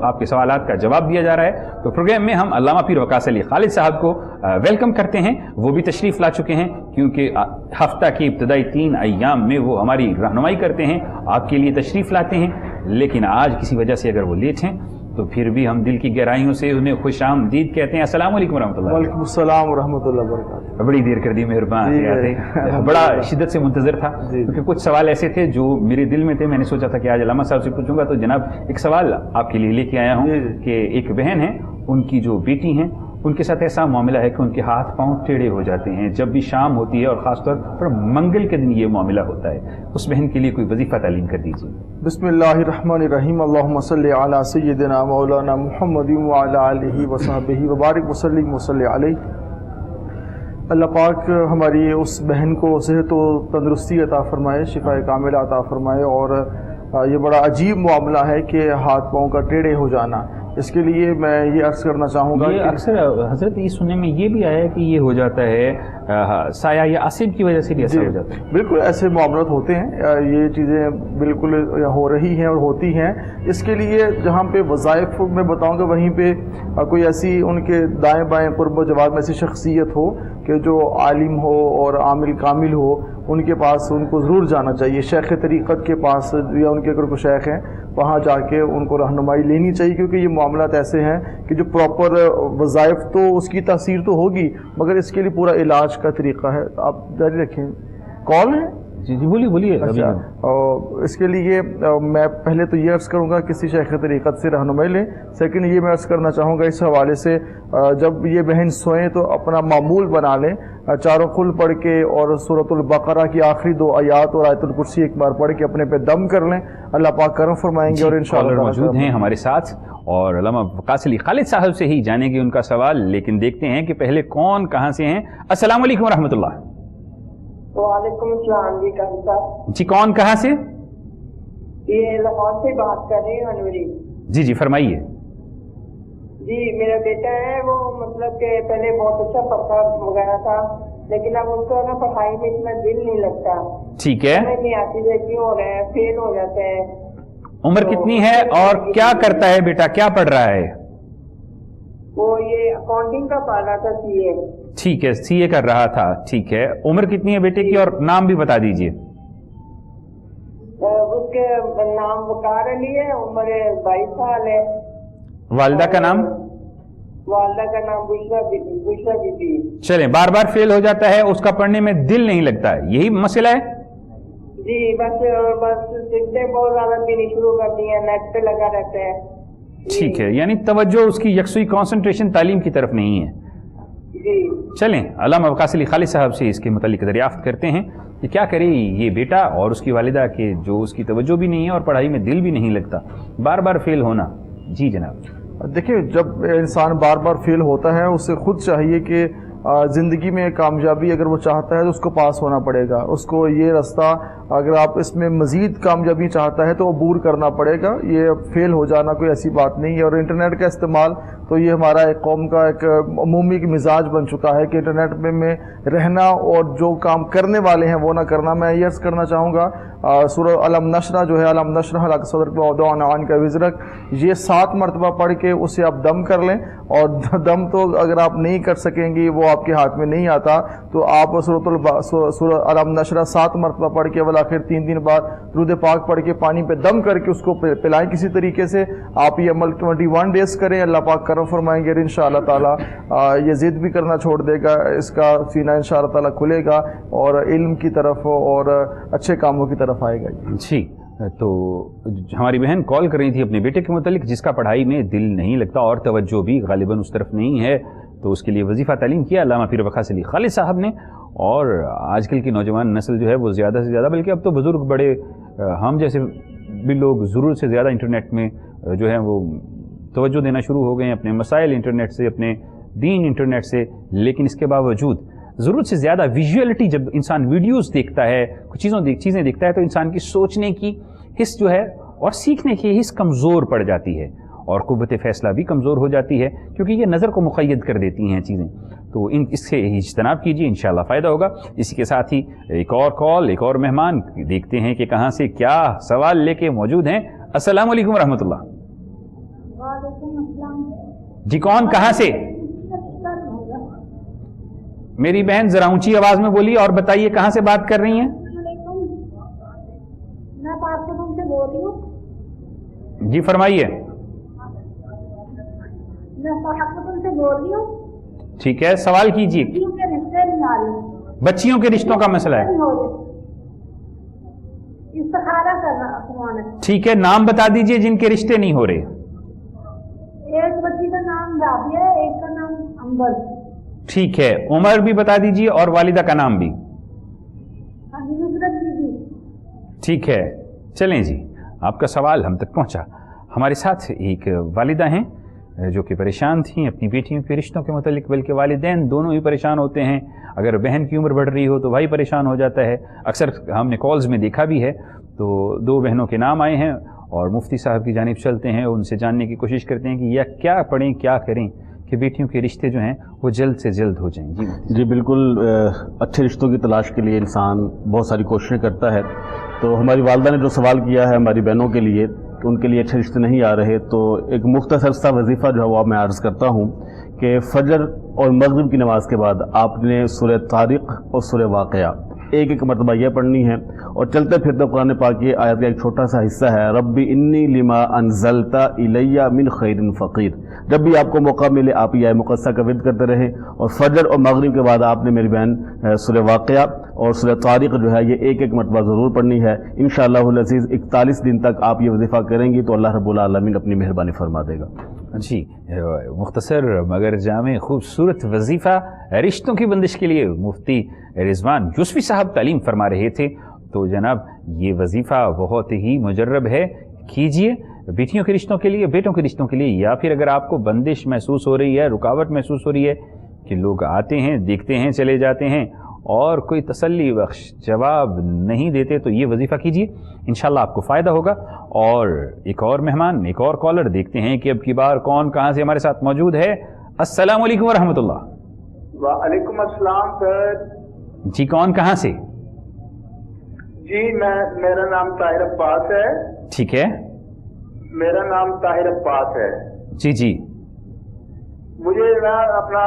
आपके सवालात का जवाब दिया जा रहा है। तो प्रोग्राम में हम अल्लामा पीर वकास अली खालिद साहब को वेलकम करते हैं। वो भी तशरीफ़ ला चुके हैं क्योंकि हफ्ता की इब्तदाई 3 अय्याम में वो हमारी रहनुमाई करते हैं, आपके लिए तशरीफ़ लाते हैं। लेकिन आज किसी वजह से अगर वो लेट हैं तो फिर भी हम दिल की गहराइयों से उन्हें खुश आमदीद कहते हैं। अस्सलाम वालेकुम रहमतुल्लाह। वालेकुम अस्सलाम रहमतुल्लाह वबरकातुहू। बड़ी देर कर दी, मेहरबान आते। बड़ा शिद्दत से मुंतज़र था क्योंकि कुछ सवाल ऐसे थे जो मेरे दिल में थे। मैंने सोचा था कि आज अल्लामा साहब से पूछूंगा, तो जनाब एक सवाल आपके लिए लेके आया हूँ कि एक बहन है, उनकी जो बेटी हैं उनके साथ ऐसा मामला है कि उनके हाथ पांव टेढ़े हो जाते हैं जब भी शाम होती है, और ख़ासतौर पर मंगल के दिन ये मामला होता है। उस बहन के लिए कोई वजीफ़ा तालीम कर दीजिए। बिस्मिल्लाहिर्रहमानिर्रहीम। अल्लाहुम्मा सल्लि अला सय्यिदिना मौलाना मुहम्मदिन व अला आलिहि व सहबिहि व बारिक वसल्लिम वसल्लि अलैहि। अल्लाह पाक हमारी उस बहन को सेहत व तंदुरुस्ती अता फ़रमाए, शिफा कामिला अता फ़रमाए। और ये बड़ा अजीब मामला है कि हाथ पाँव का टेढ़े हो जाना। इसके लिए मैं ये अर्ज़ करना चाहूँगा कि अक्सर हज़रत ये सुनने में ये भी आया है कि ये हो जाता है साया या आसिब की वजह से भी ऐसा हो जाता है। बिल्कुल ऐसे मामलात होते हैं, ये चीज़ें बिल्कुल हो रही हैं और होती हैं। इसके लिए जहाँ पे वज़ाइफ में बताऊँगा वहीं पे कोई ऐसी उनके दाएँ बाएँ क़ुर्ब जवाब में ऐसी शख्सियत हो कि जो आलिम हो और आमिल कामिल हो, उनके पास उनको ज़रूर जाना चाहिए। शेख तरीक़त के पास या उनके अगर कोई शेख हैं वहाँ जाके उनको रहनुमाई लेनी चाहिए, क्योंकि ये मामलात ऐसे हैं कि जो प्रॉपर वज़ाइफ तो उसकी तासीर तो होगी मगर इसके लिए पूरा इलाज का तरीक़ा है। आप जारी रखें। कॉल है? जी जी बोलिए बोलिए। अच्छा, और इसके लिए मैं पहले तो ये अर्ज़ करूँगा किसी शेख तरीक़त से रहनुमाई लें। सेकंड ये मैं अर्ज़ करना चाहूँगा इस हवाले से, जब ये बहन सोएं तो अपना मामूल बना लें, चारों खुल पढ़ के और सूरतुल बकरा की आखिरी 2 आयात और आयतुल कुर्सी एक बार पढ़ के अपने पे दम कर लें। अल्लाह पाक करम फरमाएंगे। और इंशाअल्लाह मौजूद हैं हमारे साथ और अल्लामा वकास अली खालिद साहब से ही जानेंगे उनका सवाल, लेकिन देखते हैं कि पहले कौन कहाँ से हैं। अस्सलाम वालेकुम रहमतुल्लाह। वालेकुम अस्सलाम जी साहब। जी कौन कहाँ से? ये लाहौर से बात कर रही हूँ अनवरी। जी जी फरमाइए। जी मेरा बेटा है, वो मतलब कि पहले बहुत अच्छा पढ़ता वगैरह था, लेकिन अब उसका ना पढ़ाई में इतना दिल नहीं लगता। ठीक है, नहीं आती है, क्यों हो रहा है, फेल हो जाते हैं। उम्र कितनी है और क्या करता है बेटा, क्या पढ़ रहा है? वो ये अकाउंटिंग का पढ़ रहा था, सीए। ठीक है, सीए कर रहा था। ठीक है, उम्र कितनी है बेटे की और नाम भी बता दीजिए। उसके नाम वकार अली है, उम्र 22 साल है। वालिदा का नाम? वालिदा का नाम बुशरा बीबी। चलें, बार बार फेल हो जाता है, उसका पढ़ने में दिल नहीं लगता है, यही मसला है? जी बस सिगरेट बहुत ज्यादा पीनी शुरू कर दी है, नेट पे लगा रहता है। ठीक है, यानी तवज्जो उसकी यकसुई कंसंट्रेशन तालीम की तरफ नहीं है। जी चलें, अल्लामा वकास अली खालिद साहब से इसके मुतालिक दरियाफ्त करते हैं कि क्या करे ये बेटा और उसकी वालिदा के जो उसकी तवज्जो भी नहीं है और पढ़ाई में दिल भी नहीं लगता, बार बार फेल होना। जी जनाब। देखिए, जब इंसान बार बार फेल होता है उसे खुद चाहिए कि ज़िंदगी में कामयाबी अगर वो चाहता है तो उसको पास होना पड़ेगा। उसको ये रास्ता, अगर आप इसमें मज़ीद कामयाबी चाहता है तो अबूर करना पड़ेगा। ये फेल हो जाना कोई ऐसी बात नहीं है। और इंटरनेट का इस्तेमाल तो ये हमारा एक कौम का एक अमूमी मिजाज बन चुका है कि इंटरनेट में रहना और जो काम करने वाले हैं वो ना करना। मैं ये अर्ज़ करना चाहूँगा, सूरह अलम नशरा जो है, अलम नशरा लक सदरक व वदअना अन्का विज़रक, ये 7 मरतबा पढ़ के उसे आप दम कर लें। और दम तो अगर आप नहीं कर सकेंगे, वो आपके हाथ में नहीं आता, तो आप सूरह अलम नशरा 7 मरतबा पढ़ के वल आखिर 3 दिन बाद दुरूद पाक पढ़ के पानी पे दम करके उसको पिलाएं। किसी तरीके से आप ये अमल 21 डेज करें, अल्लाह पाक करम फरमाएंगे। इंशाअल्लाह ताला ये ज़िद भी करना छोड़ देगा, इसका सीना इंशाअल्लाह ताला खुलेगा और इल्म की तरफ और अच्छे कामों की तरफ आएगा। जी, तो हमारी बहन कॉल कर रही थी अपने बेटे के मुतालिक जिसका पढ़ाई में दिल नहीं लगता और तवज्जो भी गालिबन उस तरफ नहीं है, तो उसके लिए वजीफ़ा तालीम किया अल्लामा पीर वकास अली खालिद साहब ने। और आजकल की नौजवान नस्ल जो है वो ज़्यादा से ज़्यादा, बल्कि अब तो बुज़ुर्ग बड़े हम जैसे भी लोग ज़रूरत से ज़्यादा इंटरनेट में जो है वो तवज्जो देना शुरू हो गए हैं, अपने मसाइल इंटरनेट से, अपने दीन इंटरनेट से। लेकिन इसके बावजूद ज़रूरत से ज़्यादा विजुअलिटी, जब इंसान वीडियोस देखता है, कुछ चीज़ें देखता है, तो इंसान की सोचने की हिस्स जो है और सीखने की हिस्स कमज़ोर पड़ जाती है और क़ुव्वत फ़ैसला भी कमज़ोर हो जाती है, क्योंकि ये नज़र को मुक़य्यद कर देती हैं चीज़ें। تو اس سے اجتناب کیجیے، انشاءاللہ فائدہ ہوگا۔ اسی کے ساتھ ہی ایک اور کال، ایک اور مہمان، دیکھتے ہیں کہ کہاں سے کیا سوال لے کے موجود ہیں۔ السلام علیکم ورحمۃ اللہ۔ وعلیکم السلام۔ جی کون کہاں سے؟ میری بہن ذرا اونچی آواز میں بولیے اور بتائیے کہاں سے بات کر رہی ہیں؟ میں پاکستان سے بول رہی ہوں۔ جی فرمائیے۔ میں پاکستان سے بول رہی ہوں۔ ٹھیک ہے، سوال کیجیے۔ بچیوں کے رشتے نہیں آ رہے، بچیوں کے رشتوں کا مسئلہ ہے، استخارہ کرنا ہے۔ ٹھیک ہے، نام بتا دیجئے جن کے رشتے نہیں ہو رہے۔ ایک بچی کا نام رابعہ ہے، ایک کا نام امبر۔ ٹھیک ہے، عمر بھی بتا دیجئے اور والدہ کا نام بھی۔ نصرت بی۔ ٹھیک ہے، چلیں جی، آپ کا سوال ہم تک پہنچا۔ ہمارے ساتھ ایک والدہ ہیں جو کہ پریشان تھیں اپنی بیٹیوں کے رشتوں کے متعلق، بلکہ والدین دونوں ہی پریشان ہوتے ہیں۔ اگر بہن کی عمر بڑھ رہی ہو تو بھائی پریشان ہو جاتا ہے۔ اکثر ہم نے کالز میں دیکھا بھی ہے، تو دو بہنوں کے نام آئے ہیں اور مفتی صاحب کی جانب چلتے ہیں، ان سے جاننے کی کوشش کرتے ہیں کہ یہ کیا پڑھیں، کیا کریں کہ بیٹیوں کے رشتے جو ہیں وہ جلد سے جلد ہو جائیں۔ جی بالکل، اچھے رشتوں کی تلاش کے لیے انسان بہت ساری کوششیں کرتا ہے۔ تو ہماری والدہ نے جو سوال کیا ہے ہماری بہنوں کے لیے کہ ان کے لیے اچھے رشتے نہیں آ رہے، تو ایک مختصر سا وظیفہ جو ہے وہ میں عرض کرتا ہوں کہ فجر اور مغرب کی نماز کے بعد آپ نے سورہ طارق اور سورہ واقعہ ایک مرتبہ یہ پڑھنی ہے، اور چلتے پھرتے قرآن پاک کی آیت کا ایک چھوٹا سا حصہ ہے، ربی انی لما انزلت الی من خیر فقیر۔ جب بھی آپ کو موقع ملے آپ یہ مقدسہ کا ورد کرتے رہیں، اور فجر اور مغرب کے بعد آپ نے میری بہن سورہ واقعہ اور سورہ طارق جو ہے یہ ایک مرتبہ ضرور پڑھنی ہے۔ انشاءاللہ العزیز 41 دن تک آپ یہ وظیفہ کریں گی تو اللہ رب العالمین اپنی مہربانی فرما دے گا۔ جی، مختصر مگر جامع خوبصورت وظیفہ رشتوں کی بندش کے لیے مفتی رضوان یوسفی صاحب تعلیم فرما رہے تھے۔ تو جناب یہ وظیفہ بہت ہی مجرب ہے، کیجئے بیٹیوں کے رشتوں کے لیے، بیٹوں کے رشتوں کے لیے، یا پھر اگر آپ کو بندش محسوس ہو رہی ہے، رکاوٹ محسوس ہو رہی ہے کہ لوگ آتے ہیں دیکھتے ہیں چلے جاتے ہیں اور کوئی تسلی بخش جواب نہیں دیتے، تو یہ وظیفہ کیجئے، انشاءاللہ آپ کو فائدہ ہوگا۔ اور ایک اور مہمان، ایک اور کالر، دیکھتے ہیں کہ اب کی بار کون کہاں سے ہمارے ساتھ موجود ہے۔ السلام علیکم ورحمۃ اللہ۔ وعلیکم السلام سر۔ جی کون کہاں سے؟ جی میرا نام طاہر عباس ہے۔ ٹھیک ہے، میرا نام طاہر عباس ہے۔ جی جی، مجھے نا اپنا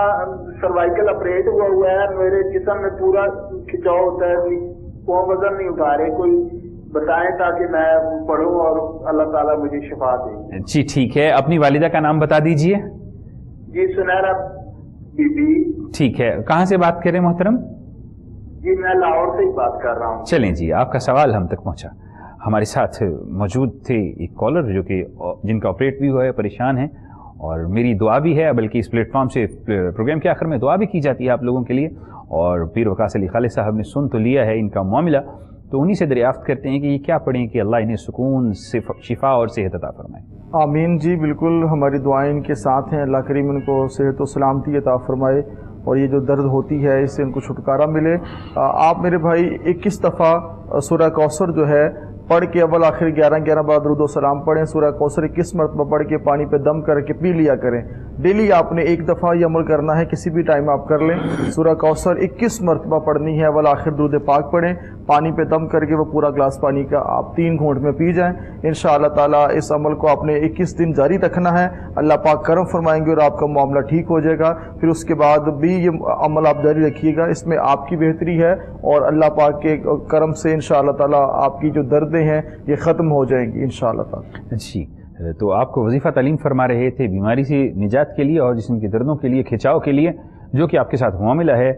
سروائیکل آپریٹ ہوا ہے، میرے جسم میں پورا کھچاؤ ہوتا ہے، وہ وزن نہیں اٹھا رہے، کوئی بتائیں تاکہ میں پڑھوں اور اللہ تعالیٰ مجھے شفا دے۔ جی ٹھیک ہے، اپنی والدہ کا نام بتا دیجئے۔ جی سنیرا بی بی۔ ٹھیک ہے، کہاں سے بات کر رہے ہیں محترم؟ جی میں لاہور سے ہی بات کر رہا ہوں۔ چلیں جی، آپ کا سوال ہم تک پہنچا۔ ہمارے ساتھ موجود تھے ایک کالر جو کہ جن کا آپریٹ بھی ہوا ہے، پریشان ہیں، اور میری دعا بھی ہے، بلکہ اس پلیٹ فارم سے پروگرام کے آخر میں دعا بھی کی جاتی ہے آپ لوگوں کے لیے، اور پیر وقاص علی خالد صاحب نے سن تو لیا ہے ان کا معاملہ، تو انہی سے دریافت کرتے ہیں کہ یہ کیا پڑھیں کہ اللہ انہیں سکون، شفا اور صحت عطا فرمائے۔ آمین جی، بالکل ہماری دعائیں ان کے ساتھ ہیں، اللہ کریم ان کو صحت و سلامتی عطا فرمائے، اور یہ جو درد ہوتی ہے اس سے ان کو چھٹکارا ملے۔ آپ میرے بھائی 21 دفعہ سورہ کوثر جو ہے پڑھ کے اول آخر 11 بار درود و سلام پڑھیں، سورہ کوثر 21 مرتبہ پڑھ کے پانی پہ دم کر کے پی لیا کریں۔ ڈیلی آپ نے ایک دفعہ یہ عمل کرنا ہے، کسی بھی ٹائم آپ کر لیں۔ سورہ کوثر 21 مرتبہ پڑھنی ہے، اول آخر درود پاک پڑھیں، پانی پہ دم کر کے وہ پورا گلاس پانی کا آپ 3 گھونٹ میں پی جائیں۔ انشاءاللہ تعالیٰ اس عمل کو آپ نے 21 دن جاری رکھنا ہے، اللہ پاک کرم فرمائیں گے اور آپ کا معاملہ ٹھیک ہو جائے گا۔ پھر اس کے بعد بھی یہ عمل آپ جاری رکھیے گا، اس میں آپ کی بہتری ہے، اور اللہ پاک کے کرم سے انشاءاللہ تعالیٰ آپ کی جو دردیں ہیں یہ ختم ہو جائیں گی انشاءاللہ تعالیٰ۔ جی، تو آپ کو وظیفہ تعلیم فرما رہے تھے بیماری سے نجات کے لیے اور جسم کے دردوں کے لیے، کھچاؤ کے لیے، جو کہ آپ کے ساتھ معاملہ ہے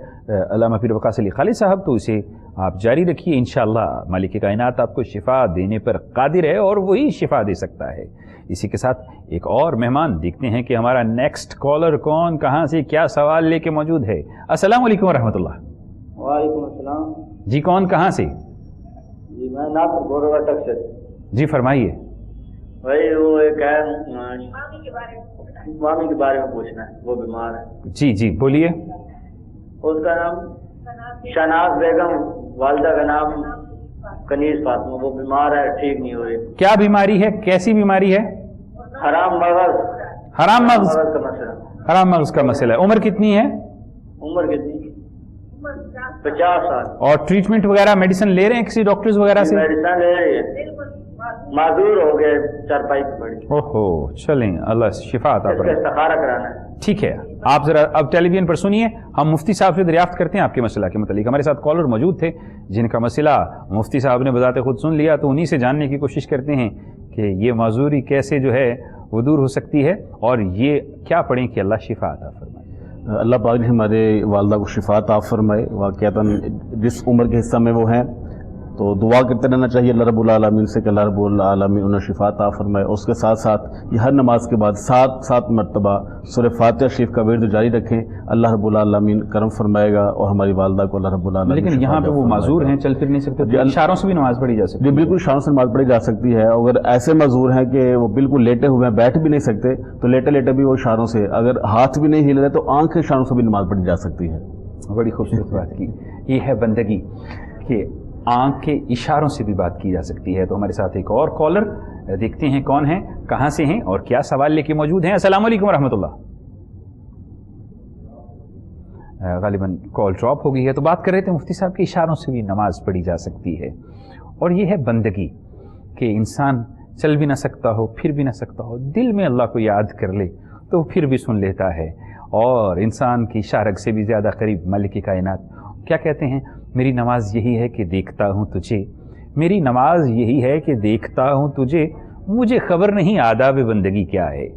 علامہ پیر وقاص علی خالد صاحب، تو اسے آپ جاری رکھیے، انشاءاللہ مالک کائنات آپ کو شفا دینے پر قادر ہے اور وہی شفا دے سکتا ہے۔ اسی کے ساتھ ایک اور مہمان، دیکھتے ہیں کہ ہمارا نیکسٹ کالر کون کہاں سے کیا سوال لے کے موجود ہے۔ السلام علیکم ورحمۃ اللہ۔ وعلیکم السلام۔ جی کون کہاں سے؟ جی میں ناصر بول رہا ہوں سے۔ جی فرمائیے۔ بھائی وہ ایک ہے مامی کے بارے میں پوچھنا ہے، وہ بیمار ہے۔ جی جی بولیے۔ اس کا نام شہناز بیگم، والدہ کا نام کنیز فاطمہ، وہ بیمار ہے، ٹھیک نہیں ہو رہی۔ کیا بیماری ہے؟ کیسی بیماری ہے؟ حرام مغز۔ حرام مغز کا مسئلہ۔ حرام مغز کا مسئلہ ہے۔ عمر کتنی ہے؟ उम्र कितनी? 50 साल। और ट्रीटमेंट वगैरह मेडिसिन ले रहे हैं किसी डॉक्टर्स वगैरह से? मेडिसिन ले रही है, माजूर हो गए, चारपाई पे पड़ी। ओहो, चलें, अल्लाह शिफा अता इसका फरमाए। इस्तिखारा कराना है। ठीक है, आप जरा अब टेलीविजन पर सुनिए, हम मुफ्ती साहब से दरियाफ्त करते हैं आपके मसला के मतलब। हमारे साथ कॉलर मौजूद थे जिनका मसला मुफ्ती साहब ने बजाते खुद सुन लिया, तो उन्हीं से जानने की कोशिश करते हैं कि ये माजूरी कैसे जो है वो दूर हो सकती है और ये क्या पढ़ें कि अल्लाह शिफा अता फरमाए। अल्लाह पाक ने हमारे वालदा को शिफा अता फरमाए। वाक़ियतन जिस उम्र के हिस्सा में वो हैं तो दुआ करते रहना चाहिए अल्लाह रब्बुल आलमीन से कि अल्लाह रब्बुल आलमीन उन्हें शिफा अता फरमाए। और उसके साथ साथ ये हर नमाज के बाद 7 मरतबा सूरह फातिहा शरीफ का विर्द जारी रखें, अल्लाह रब्बुल आलमीन करम फरमाएगा और हमारी वालदा को अल्लाह रब्बुल आलमीन। लेकिन यहाँ पे वो माजूर हैं, चल फिर नहीं सकते, तो इशारों से भी नमाज पढ़ी जा सकती है? जी बिल्कुल, इशारों से नमाज पढ़ी जा सकती है। अगर ऐसे माजूर हैं कि वो बिल्कुल लेटे हुए हैं, बैठ भी नहीं सकते, तो लेटे लेटे भी वो इशारों से, अगर हाथ भी नहीं हिल रहे तो आंख के इशारों से भी नमाज पढ़ी जा सकती है। बड़ी खूबसूरत बात की, ये है बंदगी कि आंख के इशारों से भी बात की जा सकती है। तो हमारे साथ एक और कॉलर, देखते हैं कौन है, कहाँ से हैं और क्या सवाल लेके मौजूद हैं। अस्सलाम वालेकुम रहमतुल्लाह। गालिबन कॉल ड्रॉप हो गई है। तो बात कर रहे थे मुफ्ती साहब के इशारों से भी नमाज पढ़ी जा सकती है, और ये है बंदगी कि इंसान चल भी ना सकता हो, फिर भी ना सकता हो, दिल में अल्लाह को याद कर ले तो फिर भी सुन लेता है, और इंसान की इशारत से भी ज़्यादा करीब मालिक कायनात। क्या कहते हैं, मेरी नमाज यही है कि देखता हूँ तुझे, मेरी नमाज यही है कि देखता हूँ तुझे, मुझे खबर नहीं आदाब बंदगी क्या है।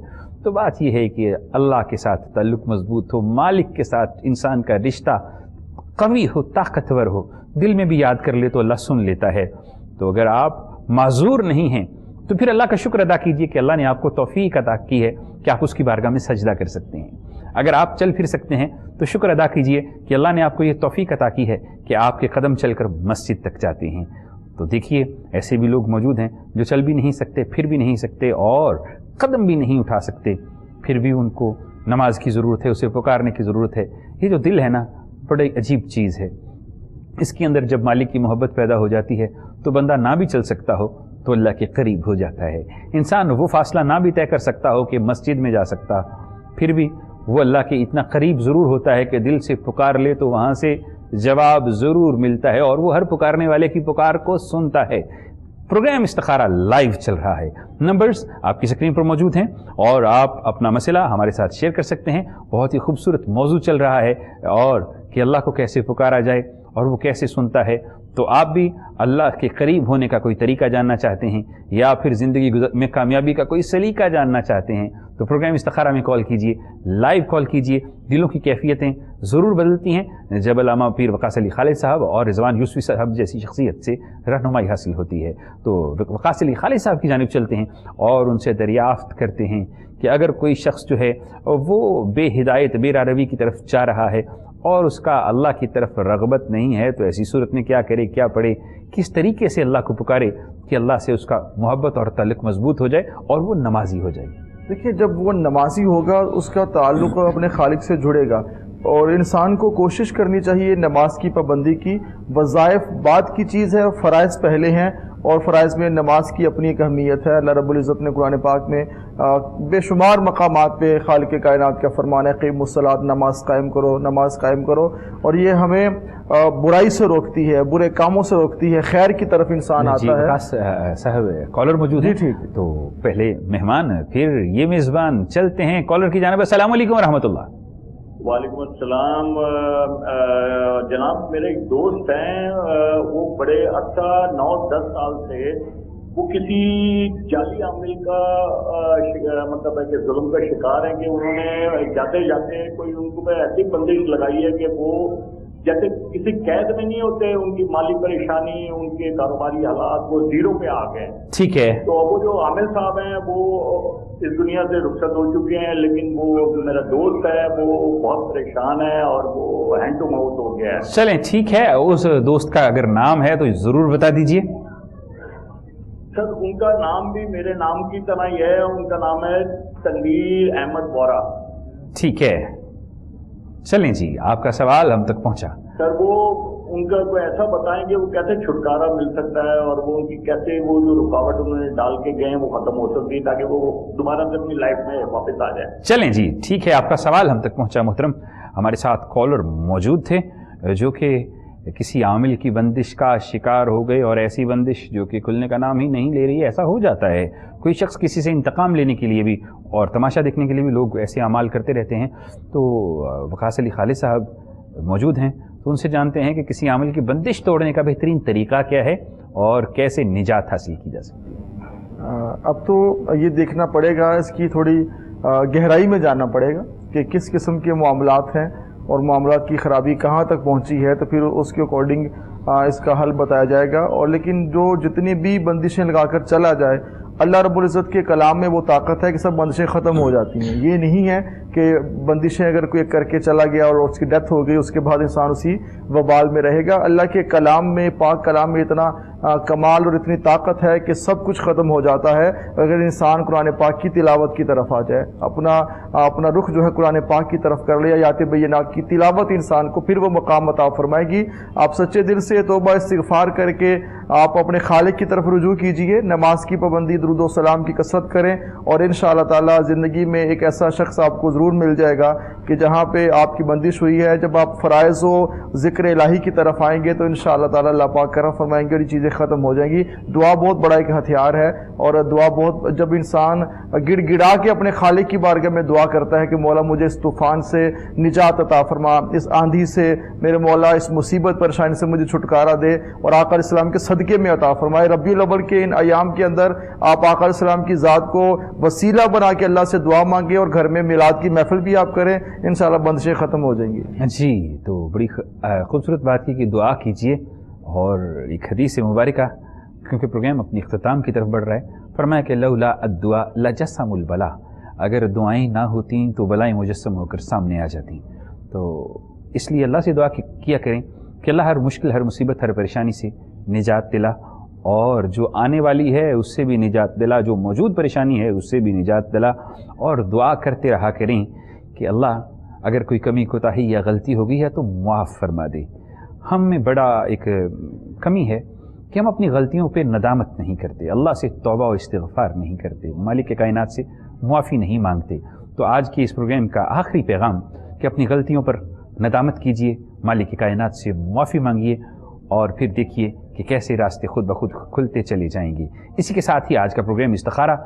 तो बात यह है कि अल्लाह के साथ ताल्लुक़ मजबूत हो, मालिक के साथ इंसान का रिश्ता कवी हो, ताकतवर हो, दिल में भी याद कर ले तो अल्लाह सुन लेता है। तो अगर आप माजूर नहीं हैं तो फिर अल्लाह का शुक्र अदा कीजिए कि अल्लाह ने आपको तौफीक अता की है कि आप उसकी बारगाह में सजदा कर सकते हैं। अगर आप चल फिर सकते हैं तो शुक्र अदा कीजिए कि अल्लाह ने आपको ये तौफीक अता की है कि आपके कदम चलकर मस्जिद तक जाते हैं। तो देखिए, ऐसे भी लोग मौजूद हैं जो चल भी नहीं सकते, फिर भी नहीं सकते और कदम भी नहीं उठा सकते, फिर भी उनको नमाज की ज़रूरत है, उसे पुकारने की ज़रूरत है। ये जो दिल है ना, बड़ी अजीब चीज़ है। इसके अंदर जब मालिक की मोहब्बत पैदा हो जाती है तो बंदा ना भी चल सकता हो तो अल्लाह के करीब हो जाता है। इंसान वो फासला ना भी तय कर सकता हो कि मस्जिद में जा सकता, फिर भी वो अल्लाह के इतना करीब ज़रूर होता है कि दिल से पुकार ले तो वहाँ से जवाब ज़रूर मिलता है, और वो हर पुकारने वाले की पुकार को सुनता है। प्रोग्राम इस्तिखारा लाइव चल रहा है, नंबर्स आपकी स्क्रीन पर मौजूद हैं और आप अपना मसला हमारे साथ शेयर कर सकते हैं। बहुत ही खूबसूरत मौजू चल रहा है और कि अल्लाह को कैसे पुकारा जाए और वो कैसे सुनता है। तो आप भी अल्लाह के करीब होने का कोई तरीका जानना चाहते हैं या फिर ज़िंदगी में कामयाबी का कोई सलीका जानना चाहते हैं तो प्रोग्राम इस्तिखारा में कॉल कीजिए, लाइव कॉल कीजिए। दिलों की कैफियतें ज़रूर बदलती हैं, जब अल्लामा पीर वक़ास अली खालिद साहब और रिजवान यूसुफ़ी साहब जैसी शख्सियत से रहनुमाई हासिल होती है। तो वक़ास अली खालिद साहब की जानिब चलते हैं और उनसे दरियाफ़्त करते हैं कि अगर कोई शख्स जो है वो बेहिदायत, बेरारवी की तरफ जा रहा है और उसका अल्लाह की तरफ रग़बत नहीं है तो ऐसी सूरत में क्या करे, क्या पढ़े, किस तरीके से अल्लाह को पुकारे कि अल्लाह से उसका मोहब्बत और ताल्लुक़ मजबूत हो जाए और वो नमाजी हो जाए। देखिए, जब वो नमाजी होगा उसका ताल्लुक़ अपने खालिक से जुड़ेगा, और इंसान को कोशिश करनी चाहिए नमाज की पाबंदी की। वज़ाइफ बाद की चीज़ है, फ़राइज़ पहले हैं, और फ़राइज़ में नमाज की अपनी एक अहमियत है। अल्लाह रब्बुल इज़्ज़त ने कुरान पाक में बेशुमार मकामात पे खालिक कायनात का फरमान है, क़ीमुस्सलात, नमाज कायम करो, नमाज कायम करो। और ये हमें बुराई से रोकती है, बुरे कामों से रोकती है, खैर की तरफ इंसान आता है। साहब कॉलर मौजूद है, ठीक। तो पहले मेहमान फिर ये मेज़बान, चलते हैं कॉलर की जानिब। अस्सलाम वालेकुम रहमतुल्लाह। वालेकुम अस्सलाम। जनाब, मेरे एक दोस्त हैं, वो बड़े अच्छा 9-10 साल से वो किसी जाली आमिल का मतलब है कि जुल्म का शिकार है कि उन्होंने जाते जाते कोई उनको ऐसी बंदिश लगाई है कि वो जैसे किसी कैद में नहीं होते, उनकी माली परेशानी, उनके कारोबारी हालात वो जीरो पे आ गए। ठीक है। तो वो जो आमिल साहब हैं वो इस दुनिया से रुखसत हो चुके हैं, लेकिन वो मेरा दोस्त है वो बहुत परेशान है और वो हैंड टू माउथ हो गया है। चलें, ठीक है, उस दोस्त का अगर नाम है तो जरूर बता दीजिए। सर, उनका नाम भी मेरे नाम की तरह ही है, उनका नाम है तनवीर अहमद बोरा। ठीक है, चलें जी, आपका सवाल हम तक पहुंचा। सर, वो ان کا کوئی ایسا بتائیں کہ وہ کیسے چھٹکارا مل سکتا ہے اور وہ ان کی کیسے وہ جو رکاوٹ انہوں نے ڈال کے گئے ہیں وہ ختم ہو سکتی ہے تاکہ وہ دوبارہ سے اپنی لائف میں واپس آ جائے. چلیں جی ٹھیک ہے، آپ کا سوال ہم تک پہنچا محترم. ہمارے ساتھ کالر موجود تھے جو کہ کسی عامل کی بندش کا شکار ہو گئے، اور ایسی بندش جو کہ کھلنے کا نام ہی نہیں لے رہی ہے. ایسا ہو جاتا ہے، کوئی شخص کسی سے انتقام لینے کے لیے بھی اور تماشا دیکھنے کے لیے بھی لوگ ایسے اعمال کرتے رہتے ہیں. تو وقاص علی خالد صاحب موجود ہیں، تو ان سے جانتے ہیں کہ کسی عامل کی بندش توڑنے کا بہترین طریقہ کیا ہے اور کیسے نجات حاصل کی جا سکتی ہے. اب تو یہ دیکھنا پڑے گا، اس کی تھوڑی گہرائی میں جاننا پڑے گا کہ کس قسم کے معاملات ہیں اور معاملات کی خرابی کہاں تک پہنچی ہے، تو پھر اس کے اکارڈنگ اس کا حل بتایا جائے گا. اور لیکن جو جتنی بھی بندشیں لگا کر چلا جائے، اللہ رب العزت کے کلام میں وہ طاقت ہے کہ سب بندشیں ختم ہو جاتی ہیں. یہ نہیں ہے کہ بندشیں اگر کوئی کر کے چلا گیا اور اس کی ڈیتھ ہو گئی، اس کے بعد انسان اسی وبال میں رہے گا. اللہ کے کلام میں، پاک کلام میں اتنا کمال اور اتنی طاقت ہے کہ سب کچھ ختم ہو جاتا ہے اگر انسان قرآن پاک کی تلاوت کی طرف آ جائے، اپنا رخ جو ہے قرآن پاک کی طرف کر لے. آیات بینات کی تلاوت انسان کو پھر وہ مقام عطا فرمائے گی. آپ سچے دل سے توبہ استغفار کر کے آپ اپنے خالق کی طرف رجوع کیجئے، نماز کی پابندی، درود و سلام کی کثرت کریں، اور انشاءاللہ تعالی زندگی میں ایک ایسا شخص آپ کو ضرور مل جائے گا کہ جہاں پہ آپ کی بندش ہوئی ہے، جب آپ فرائض و ذکر الہی کی طرف آئیں گے تو انشاءاللہ تعالی اللہ پاک کرم فرمائیں گے اور یہ چیزیں ختم ہو جائیں گی. دعا بہت بڑا ایک ہتھیار ہے، اور دعا بہت، جب انسان گڑ گڑا کے اپنے خالق کی بارگاہ میں دعا کرتا ہے کہ مولا مجھے اس طوفان سے نجات عطا فرما، اس آندھی سے میرے مولا، اس مصیبت پریشانی سے مجھے چھٹکارا دے، اور آقا علیہ السلام کے صدقے میں عطا فرمائے. ربیع الاول کے ان ایام کے اندر آپ آقا علیہ السلام کی ذات کو وسیلہ بنا کے اللہ سے دعا مانگے، اور گھر میں میلاد کی محفل بھی آپ کریں، انشاءاللہ بندشیں ختم ہو جائیں گی. جی تو بڑی خوبصورت بات کی کہ دعا کیجئے. اور ایک حدیث مبارکہ، کیونکہ پروگرام اپنی اختتام کی طرف بڑھ رہا ہے، فرمایا کہ لولا الدعاء لجسم البلا، اگر دعائیں نہ ہوتیں تو بلائیں مجسم ہو کر سامنے آ جاتیں. تو اس لیے اللہ سے دعا کیا کریں کہ اللہ ہر مشکل، ہر مصیبت، ہر پریشانی سے نجات دلا، اور جو آنے والی ہے اس سے بھی نجات دلا، جو موجود پریشانی ہے اس سے بھی نجات دلا. اور دعا کرتے رہا کریں کہ اللہ اگر کوئی کمی کوتاہی یا غلطی ہو گئی ہے تو معاف فرما دے. ہم میں بڑا ایک کمی ہے کہ ہم اپنی غلطیوں پہ ندامت نہیں کرتے، اللہ سے توبہ و استغفار نہیں کرتے، مالک کائنات سے معافی نہیں مانگتے. تو آج کی اس پروگرام کا آخری پیغام کہ اپنی غلطیوں پر ندامت کیجئے، مالک کائنات سے معافی مانگیے، اور پھر دیکھیے کہ کیسے راستے خود بخود کھلتے چلے جائیں گے. اسی کے ساتھ ہی آج کا پروگرام استخارہ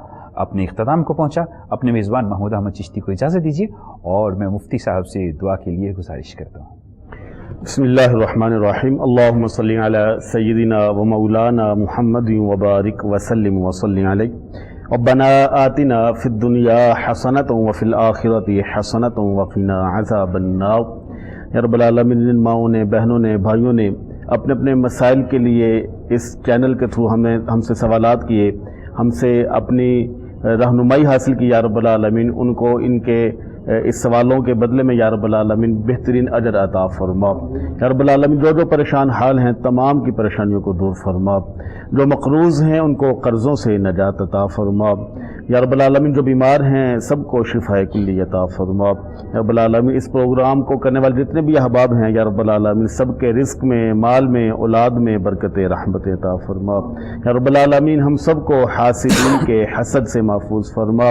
اپنے اختتام کو پہنچا. اپنے میزبان محمود احمد چشتی کو اجازت دیجیے، اور میں مفتی صاحب سے دعا کے لیے گزارش کرتا ہوں. بسم اللہ الرحمن الرحیم. اللہم صلی علی سیدنا و مولانا محمد وبارک وسلم وصلی علیہ. ربنا آتنا فی الدنیا حسنۃ وفی الآخرۃ حسنۃ وقنا عذاب النار. یا رب العالمین، جن ماؤں نے، بہنوں نے، بھائیوں نے اپنے اپنے مسائل کے لیے اس چینل کے تھرو ہم سے سوالات کیے، ہم سے اپنی رہنمائی حاصل کی، یا رب العالمین ان کو ان کے اس سوالوں کے بدلے میں یا رب العالمین بہترین اجر عطا فرما. یا رب العالمین جو پریشان حال ہیں تمام کی پریشانیوں کو دور فرما، جو مقروض ہیں ان کو قرضوں سے نجات عطا فرما. یا رب العالمین جو بیمار ہیں سب کو شفاء کلی عطا فرما. یا رب العالمین اس پروگرام کو کرنے والے جتنے بھی احباب ہیں یا رب العالمین سب کے رزق میں، مال میں، اولاد میں برکت رحمت عطا فرما. یا رب العالمین ہم سب کو حاسدین کے حسد سے محفوظ فرما،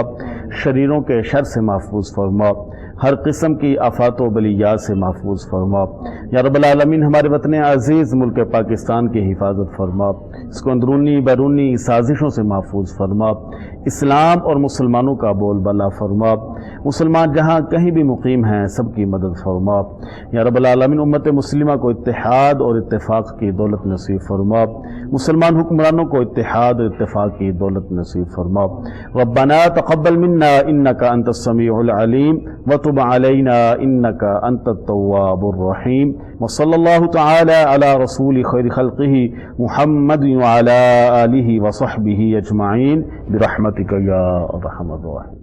شریروں کے شر سے محفوظ فرما، ہر قسم کی آفات و بلیات سے محفوظ فرما. یا رب العالمین ہمارے وطن عزیز ملک پاکستان کی حفاظت فرما، اس کو اندرونی بیرونی سازشوں سے محفوظ فرما، اسلام اور مسلمانوں کا بول بالا فرما، مسلمان جہاں کہیں بھی مقیم ہیں سب کی مدد فرما. یا رب العالمین امت مسلمہ کو اتحاد اور اتفاق کی دولت نصیب فرما، مسلمان حکمرانوں کو اتحاد اور اتفاق کی دولت نصیب فرما. ربنا تقبل منا انک انت السمیع العلیم وتب علینا انک انت التواب الرحیم. وصلی اللہ تعالی علی رسول خیر خلقہ محمد وعلی آلہ وصحبہ اجمعین برحمتک یا ارحم الراحمین.